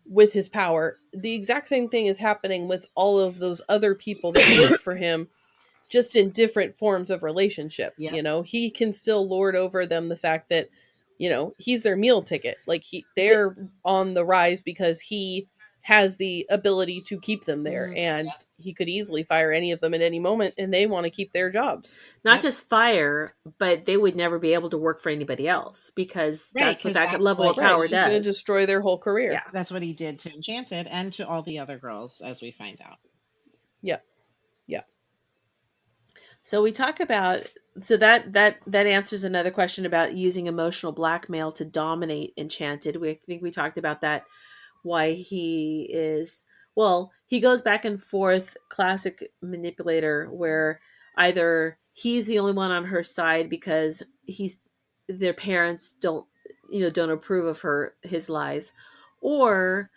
with his power, the exact same thing is happening with all of those other people that work for him, just in different forms of relationship. Yep. You know, he can still lord over them the fact that, you know, he's their meal ticket. Like, they're on the rise because he has the ability to keep them there, and he could easily fire any of them at any moment, and they want to keep their jobs. Not just fire, but they would never be able to work for anybody else, because that's what that level of power does. He's going to destroy their whole career. Yeah. That's what he did to Enchanted and to all the other girls, as we find out. Yeah. So we talk about, so that answers another question about using emotional blackmail to dominate Enchanted. I think we talked about that, why he is, well, he goes back and forth, classic manipulator, where either he's the only one on her side because their parents don't approve of his lies, or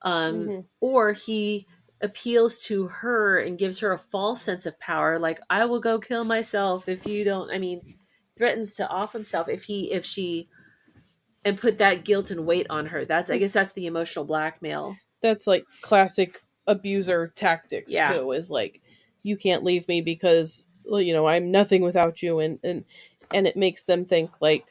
or he appeals to her and gives her a false sense of power, like, I will go kill myself if you don't, threatens to off himself if she, and put that guilt and weight on her. I guess that's the emotional blackmail. That's like classic abuser tactics too, is like, you can't leave me because, you know, I'm nothing without you, and it makes them think like,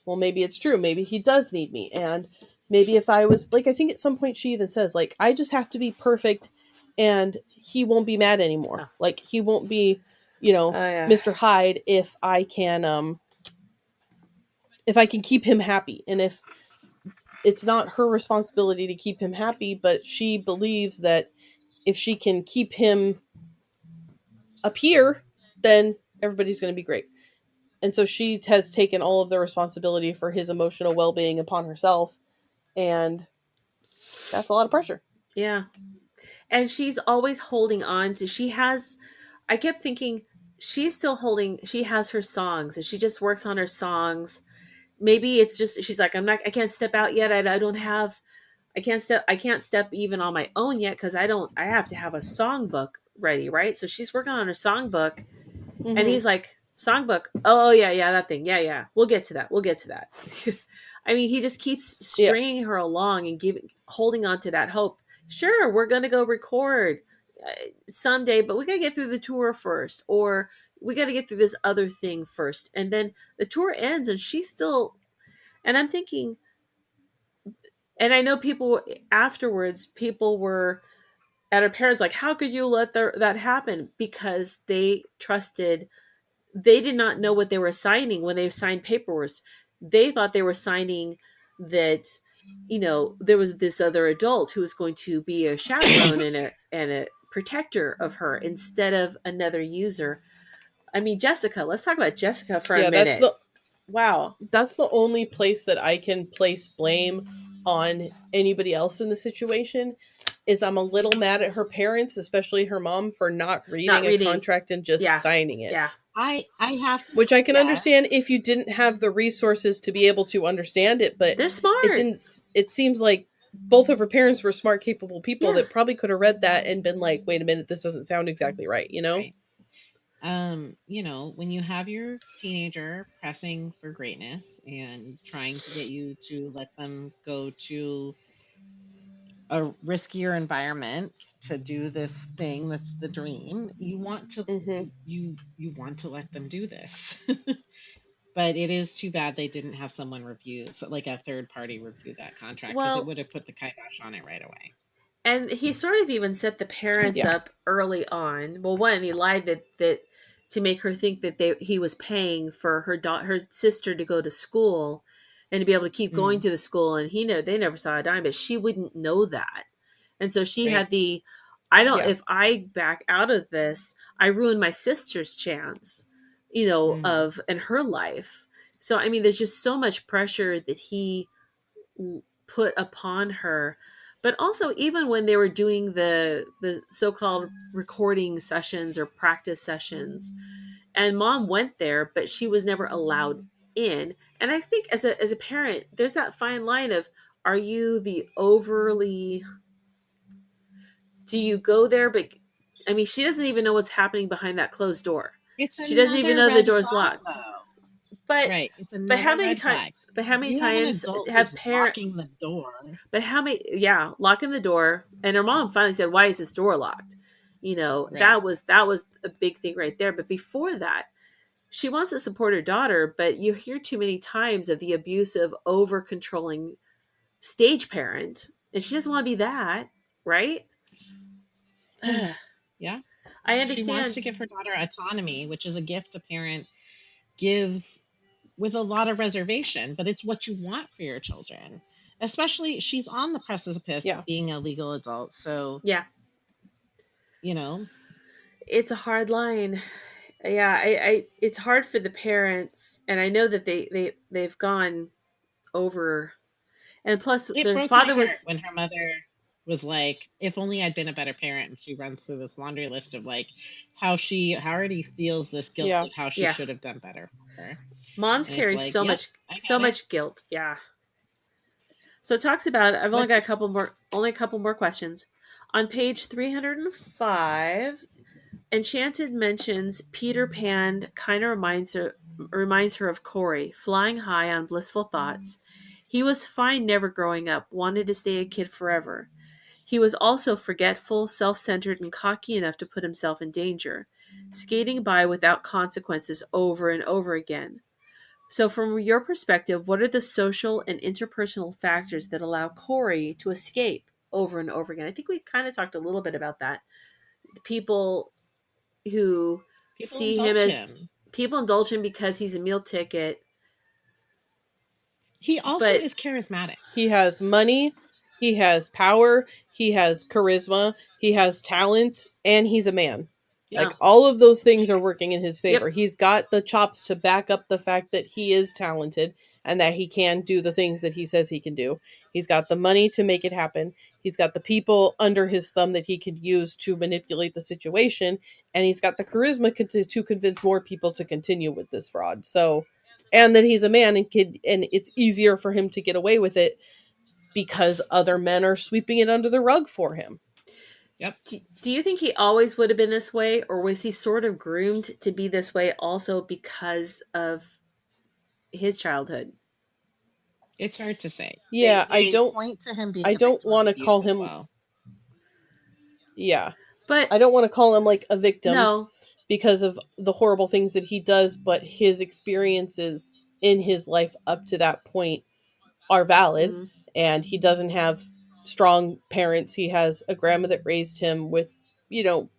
well, maybe it's true, maybe he does need me, and maybe if I was, like, I think at some point she even says, like, I just have to be perfect and he won't be mad anymore. Like, he won't be, you know, Mr. Hyde if I can keep him happy. And if it's not her responsibility to keep him happy, but she believes that if she can keep him up here, then everybody's going to be great. And so she has taken all of the responsibility for his emotional well-being upon herself, and that's a lot of pressure. Yeah. And she's always holding on to, I kept thinking, she has her songs, and she just works on her songs. Maybe it's just, she's like, I can't step out yet. I can't step even on my own yet, because I have to have a songbook ready, right? So she's working on her songbook, and he's like, songbook? Oh yeah, that thing. Yeah. We'll get to that. He just keeps stringing her along and holding on to that hope. Sure, we're going to go record someday, but we got to get through the tour first, or we got to get through this other thing first. And then the tour ends, and she's still, and I'm thinking, and I know afterwards, people were at her parents like, how could you let that happen? Because they did not know what they were signing when they signed paperwork. They thought they were signing that, there was this other adult who was going to be a chaperone and a protector of her, instead of another user. Jessica, let's talk about Jessica for a minute. That's the only place that I can place blame on anybody else in the situation. Is I'm a little mad at her parents, especially her mom, for not reading a contract and just signing it. Yeah. I have to, which I can understand if you didn't have the resources to be able to understand it, but they're smart. It seems like both of her parents were smart, capable people that probably could have read that and been like, wait a minute, this doesn't sound exactly right, you know? Right. When you have your teenager pressing for greatness and trying to get you to let them go to a riskier environment to do this thing that's the dream, you want to you want to let them do this. But it is too bad they didn't have someone review, like a third party review that contract, because it would have put the kibosh on it right away. And he sort of even set the parents up early on. Well, one, he lied that to make her think that he was paying for her sister to go to school and to be able to keep going Mm, to the school, and they never saw a dime, but she wouldn't know that. And so she right. had the, I don't, Yeah. if I back out of this, I ruin my sister's chance, Mm. of in her life. So I mean, there's just so much pressure that he put upon her. But also, even when they were doing the so-called recording sessions or practice sessions, and mom went there, but she was never allowed in. And I think as a parent, there's that fine line of, are you the overly, do you go there, but I mean, she doesn't even know what's happening behind that closed door. It's She doesn't even another know the red door's flag, locked. though. But Right. It's but how another many red times flag. but how many You have an times adult have who's parent locking the door. but how many, yeah, locking the door. And her mom finally said, why is this door locked? Right. That was a big thing right there. But before that, she wants to support her daughter, but you hear too many times of the abusive, over controlling stage parent, and she doesn't want to be that, right? Yeah. I She wants to understand. give her daughter autonomy, which is a gift a parent gives with a lot of reservation, but it's what you want for your children. Especially, she's on the precipice Yeah. of being a legal adult. So, Yeah, you know, it's a hard line. Yeah, it's hard for the parents, and I know that they've gone over. And plus, it their broke my father heart was, when her mother was like, if only I'd been a better parent. And she runs through this laundry list of like how she already feels this guilt Yeah. of how she yeah. should have done better for her. Moms And it's carry like, yep, I so get it. much guilt. Yeah. So it talks about, I've only What got a couple more questions. On page 305, Enchanted mentions Peter Pan kind of reminds her of Corey, flying high on blissful thoughts. He was fine never growing up, wanted to stay a kid forever. He was also forgetful, self-centered, and cocky enough to put himself in danger, skating by without consequences over and over again. So, from your perspective, what are the social and interpersonal factors that allow Corey to escape over and over again? I think we kind of talked a little bit about that. People who people see him indulge as, him. people indulge him because he's a meal ticket, He also but is charismatic. He has money, he has power, he has charisma, he has talent, and he's a man. yeah, Like all of those things are working in his yep, favor. He's got the chops to back up the fact that he is talented and that he can do the things that he says he can do. He's got the money to make it happen. He's got the people under his thumb that he can use to manipulate the situation, and he's got the charisma to convince more people to continue with this fraud. So, and that he's a man and it's easier for him to get away with it because other men are sweeping it under the rug for him. Yep. do you think he always would have been this way, or was he sort of groomed to be this way also because of his childhood? It's hard to say. Yeah, They point to him being I a don't victim of want to abuse call as him well. yeah. But I don't want to call him like a victim no, because of the horrible things that he does, but his experiences in his life up to that point are valid, mm, and he doesn't have strong parents. He has a grandma that raised him with, you know,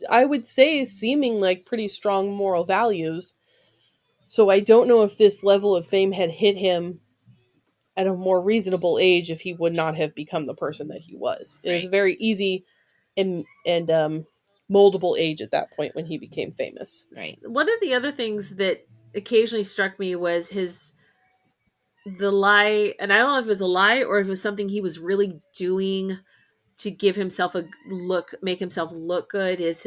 I would say seeming like pretty strong moral values. So I don't know if this level of fame had hit him at a more reasonable age if he would not have become the person that he was. It was Right. a very easy and moldable age at that point when he became famous. Right. one of the other things that occasionally struck me was his the lie, and I don't know if it was a lie or if it was something he was really doing to give himself a look, make himself look good, is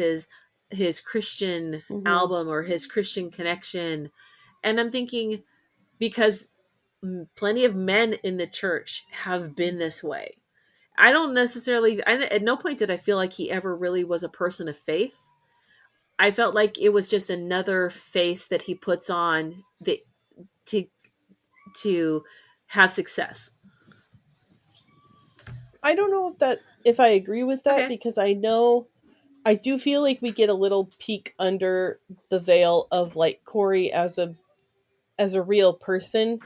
his Christian Mm-hmm. album or his Christian connection. And I'm thinking, because plenty of men in the church have been this way. I don't necessarily, at no point did I feel like he ever really was a person of faith. I felt like it was just another face that he puts on that to to have success. I don't know if I agree with that, Okay. because I do feel like we get a little peek under the veil of like Corey as a real person,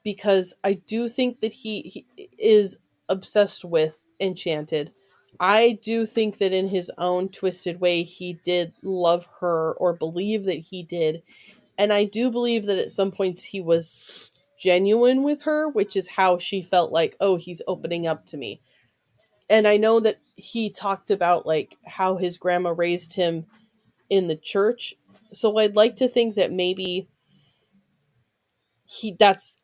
because I do think that he is obsessed with Enchanted. I do think that in his own twisted way, he did love her or believe that he did. And I do believe that at some points he was genuine with her, which is how she felt like, oh, he's opening up to me. And I know that he talked about like how his grandma raised him in the church. So I'd like to think that maybe that's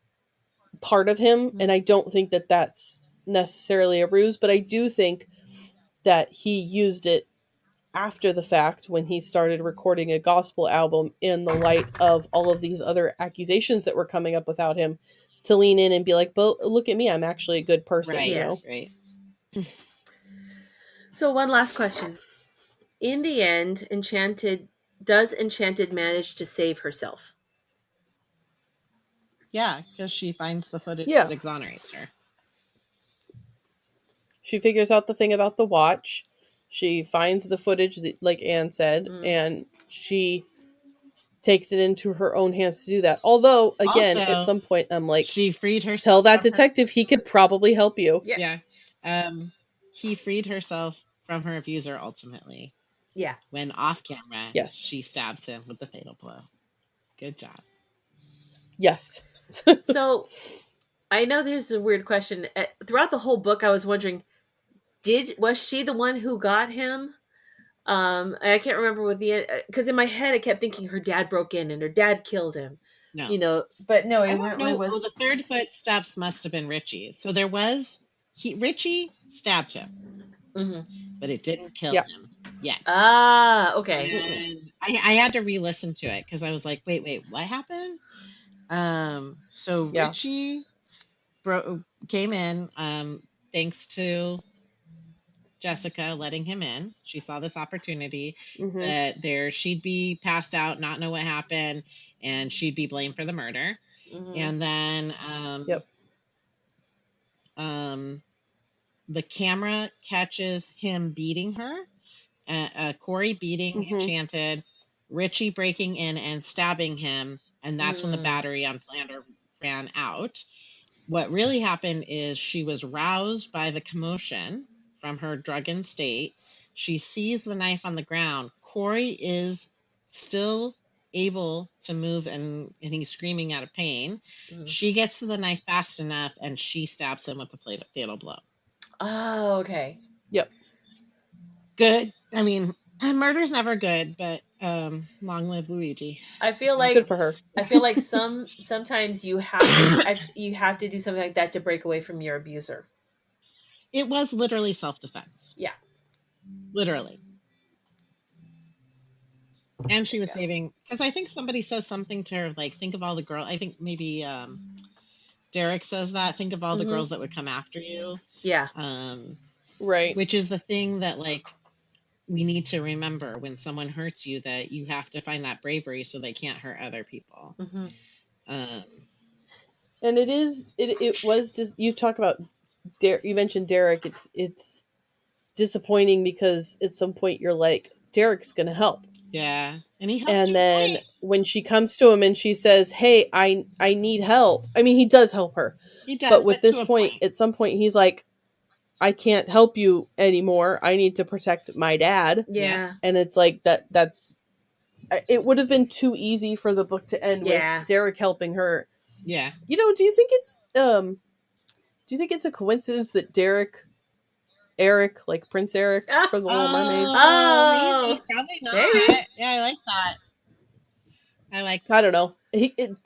part of him, and I don't think that that's necessarily a ruse, but I do think that he used it after the fact when he started recording a gospel album in the light of all of these other accusations that were coming up without him, to lean in and be like, but look at me, I'm actually a good person, Right. you know? Right. So one last question. In the end, does Enchanted manage to save herself? Yeah, because she finds the footage Yeah. that exonerates her. She figures out the thing about the watch. She finds the footage, that, like Anne said, and she takes it into her own hands to do that. Although, again, at Also, some point, I'm like, she freed tell herself that from her. detective he could probably help you. Yeah. Yeah. He freed herself from her abuser ultimately. Yeah. When off camera, Yes. she stabs him with the fatal blow. Good job. Yes. So I know there's a weird question. Throughout the whole book, I was wondering, was she the one who got him? I can't remember with the, because in my head I kept thinking her dad broke in and her dad killed him. No. You know, but no, I it don't really know. was. Oh, the third footsteps must have been Richie's. So Richie stabbed him, but it didn't kill him yet. Ah, okay. And I had to re-listen to it because I was like, wait, what happened? So Richie came in, thanks to Jessica letting him in. She saw this opportunity that she'd be passed out, not know what happened, and she'd be blamed for the murder. And then the camera catches him beating her, Corey beating Enchanted, Richie breaking in and stabbing him, and that's when the battery on Flander ran out. What really happened is she was roused by the commotion from her drunken state. She sees the knife on the ground. Corey is still able to move, and he's screaming out of pain. She gets to the knife fast enough, and she stabs him with the fatal blow. Oh, okay. Yep. Good. I mean, murder's never good, but long live Luigi. I feel like good for her. I feel like sometimes you have to do something like that to break away from your abuser. It was literally self-defense. Yeah. Literally. And she was saving, because I think somebody says something to her, like, think of all the girls. I think maybe Derek says that. Think of all the girls that would come after you. Yeah. Right. Which is the thing that, like, we need to remember when someone hurts you, that you have to find that bravery so they can't hurt other people. And it was just, you talk about you mentioned Derek. It's disappointing because at some point you're like, Derek's gonna help. Yeah, and he helped. And then when she comes to him and she says, "Hey, I need help." I mean, he does help her. He does, but with this point, at some point, he's like, "I can't help you anymore. I need to protect my dad." Yeah. And it's like that's. It would have been too easy for the book to end with Derek helping her. Yeah. You know, do you think it's a coincidence that Eric, like Prince Eric from The Little Mermaid? Oh, maybe, probably not. Maybe. Yeah, I like that. I don't know.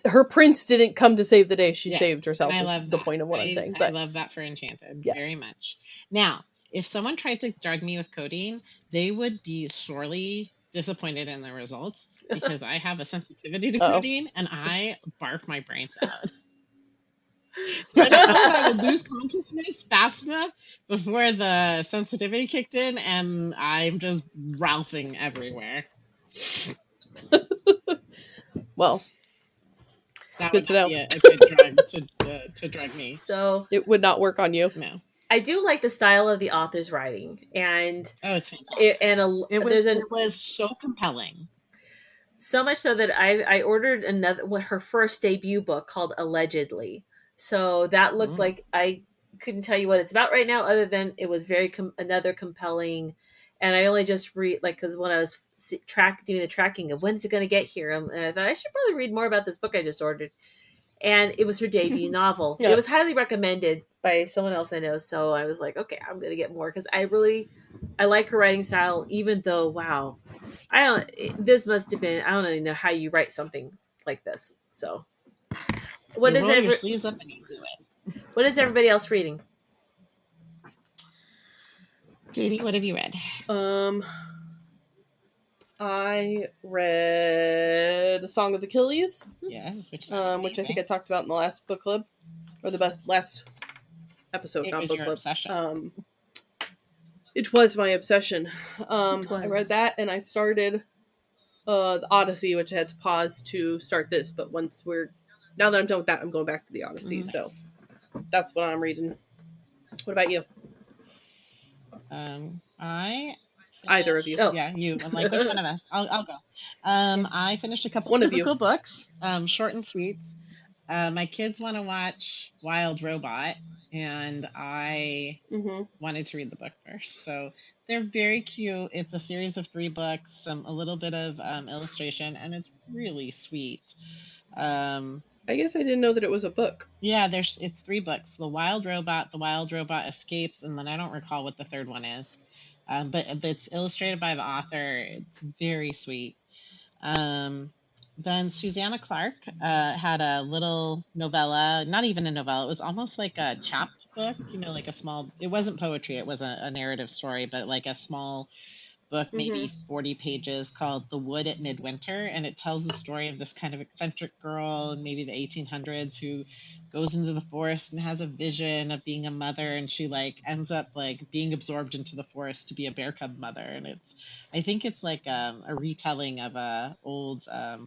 Her prince didn't come to save the day; she saved herself. I love the that. point of what I'm saying. But I love that for Enchanted very much. Now, if someone tried to drug me with codeine, they would be sorely disappointed in the results, because I have a sensitivity to codeine and I barf my brains out. So I don't know if I would lose consciousness fast enough before the sensitivity kicked in, and I'm just ralphing everywhere. Well, that good to know. Be a good drug to drug me. So it would not work on you. No. I do like the style of the author's writing, and it's fantastic. It was so compelling. So much so that I ordered her first debut book called Allegedly. So that looked like couldn't tell you what it's about right now, other than it was very another compelling. And I only just read like because when I was doing the tracking of when's it going to get here, and I thought I should probably read more about this book I just ordered. And it was her debut novel. Yeah. It was highly recommended by someone else I know, so I was like, okay, I'm going to get more because I like her writing style. Even though, wow, I don't. This must have been. I don't even know how you write something like this. So, what You is roll your ever? sleeves up and you do it. What is everybody else reading? Katie, what have you read? I read A Song of Achilles. Yes, which I think I talked about in the last book club, or the last episode, it not was book your club. obsession. It was my obsession. Was. I read that, and I started the Odyssey, which I had to pause to start this. But now that I'm done with that, I'm going back to the Odyssey. So that's what I'm reading. What about you? I Either of you? Oh. Yeah, you. I'm like, which one of us? I'll go. I finished a couple One of you. physical books, short and sweet. My kids want to watch Wild Robot, and I wanted to read the book first. So they're very cute. It's a series of 3 books, a little bit of illustration, and it's really sweet. I guess I didn't know that it was a book. Yeah, it's 3 books: The Wild Robot Escapes, and then I don't recall what the third one is. But it's illustrated by the author. It's very sweet. Then Susanna Clark had a little novella, not even a novella. It was almost like a chapbook, like a small, it wasn't poetry. It was a narrative story, but like a small book, maybe 40 pages, called The Wood at Midwinter. And it tells the story of this kind of eccentric girl in maybe the 1800s who goes into the forest and has a vision of being a mother. And she ends up being absorbed into the forest to be a bear cub mother. And I think it's like a retelling of a old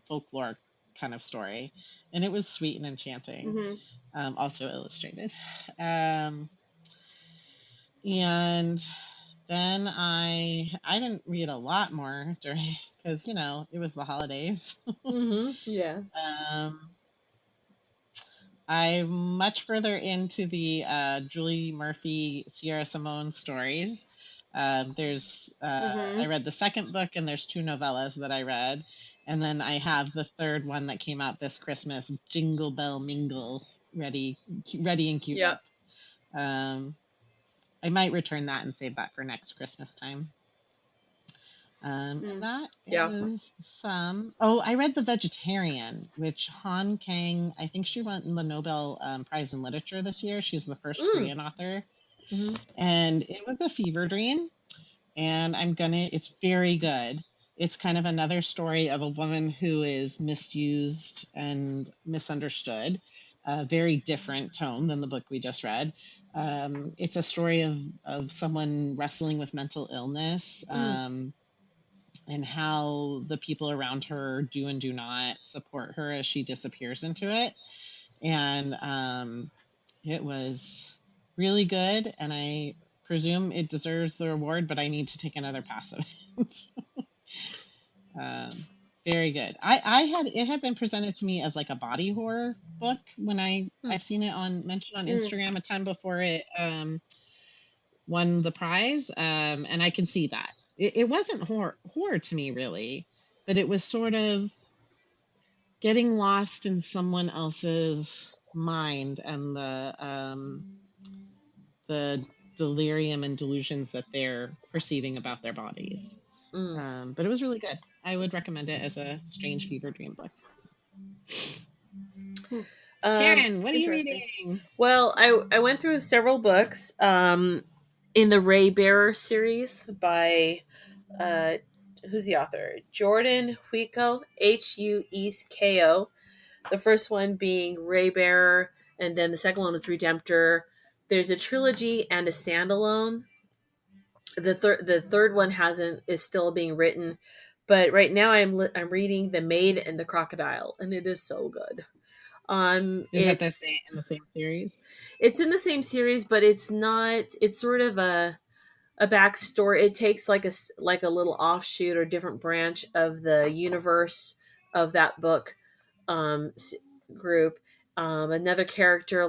folklore kind of story. And it was sweet and enchanting. Also illustrated. And then I didn't read a lot more during because it was the holidays. Yeah. I'm much further into the Julie Murphy, Sierra Simone stories. There's I read the second book, and there's 2 novellas that I read, and then I have the third one that came out this Christmas, Jingle Bell Mingle, ready and queued up. I might return that and save that for next Christmas time. And that is some. Oh, I read The Vegetarian, which Han Kang, I think she won the Nobel Prize in Literature this year. She's the first Korean author. And it was a fever dream. And it's very good. It's kind of another story of a woman who is misused and misunderstood. A very different tone than the book we just read. It's a story of someone wrestling with mental illness. And how the people around her do and do not support her as she disappears into it. And it was really good, and I presume it deserves the reward, but I need to take another pass of it. Very good. It had been presented to me as like a body horror book when I've seen it mentioned on Instagram a ton before it won the prize, and I can see that. It wasn't horror to me, really, but it was sort of getting lost in someone else's mind and the delirium and delusions that they're perceiving about their bodies. But it was really good. I would recommend it as a strange fever dream book. Karin, what are you reading? Well, I went through several books in the Ray Bearer series by who's the author? Jordan Huico, Huesko. The first one being Ray Bearer, and then the second one was Redemptor. There's a trilogy and a standalone. The third one is still being written, but right now I'm reading The Maid and the Crocodile, and it is so good. Is that in the same series? It's in the same series, but it's not. It's sort of a backstory. It takes like a little offshoot or different branch of the universe of that book group. Another character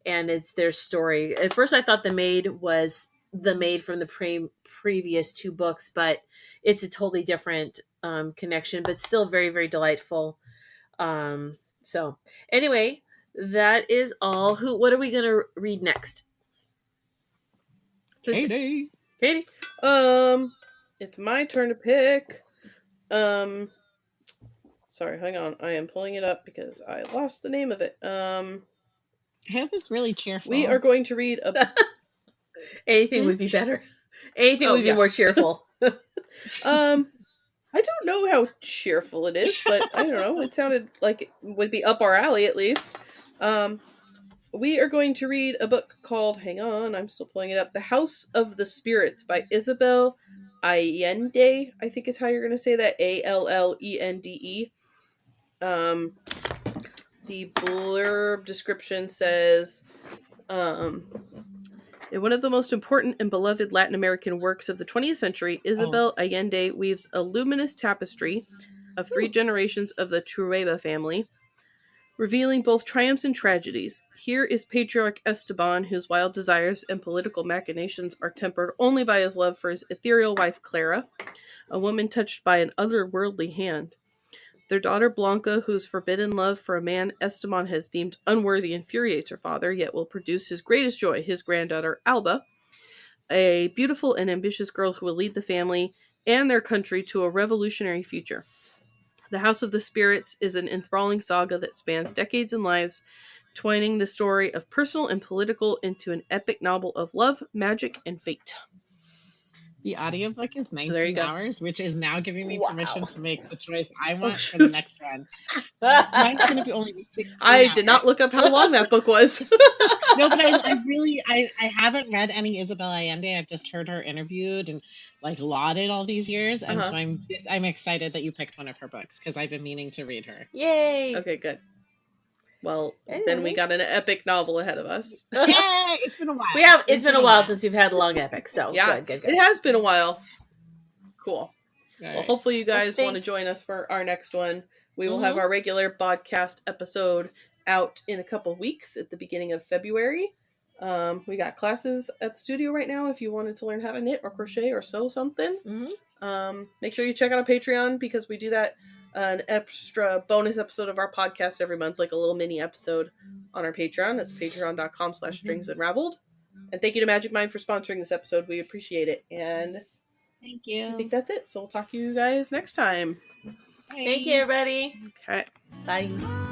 and it's their story. At first I thought the maid was the maid from the previous 2 books, but it's a totally different connection, but still very, very delightful. So anyway, that is all. What are we going to read next? Kaity. Kaity? It's my turn to pick. Sorry, hang on. I am pulling it up because I lost the name of it. It was really cheerful. We are going to read a... Anything would be better. Anything would be more cheerful. I don't know how cheerful it is, but I don't know. It sounded like it would be up our alley at least. We are going to read a book called, hang on, I'm still pulling it up, The House of the Spirits by Isabel Allende, I think is how you're going to say that, Allende. The blurb description says, in one of the most important and beloved Latin American works of the 20th century, Isabel Allende weaves a luminous tapestry of 3 generations of the Trueba family, revealing both triumphs and tragedies. Here is patriarch Esteban, whose wild desires and political machinations are tempered only by his love for his ethereal wife Clara, a woman touched by an otherworldly hand. Their daughter Blanca, whose forbidden love for a man Esteban has deemed unworthy, infuriates her father, yet will produce his greatest joy, his granddaughter Alba, a beautiful and ambitious girl who will lead the family and their country to a revolutionary future. The House of the Spirits is an enthralling saga that spans decades and lives, twining the story of personal and political into an epic novel of love, magic, and fate. The audiobook is 19 hours, which is now giving me permission to make the choice I want for the next one. Mine's going to only be 16 I did not look up how long that book was. No, but I haven't read any Isabel Allende. I've just heard her interviewed and like lauded all these years. And so I'm excited that you picked one of her books because I've been meaning to read her. Yay! Okay, good. Well, then we got an epic novel ahead of us. Yay! It's been a while. It's been a while since we've had a long epic, so yeah, good. It has been a while. Cool. Right. Well, hopefully you guys want to join us for our next one. We will have our regular podcast episode out in a couple weeks at the beginning of February. We got classes at the studio right now if you wanted to learn how to knit or crochet or sew something. Make sure you check out our Patreon because we do that an extra bonus episode of our podcast every month, like a little mini episode on our Patreon. That's patreon.com/stringsunraveled. And thank you to Magic Mind for sponsoring this episode. We appreciate it. And thank you. I think that's it. So we'll talk to you guys next time. Bye. Thank you, everybody. Okay. Bye.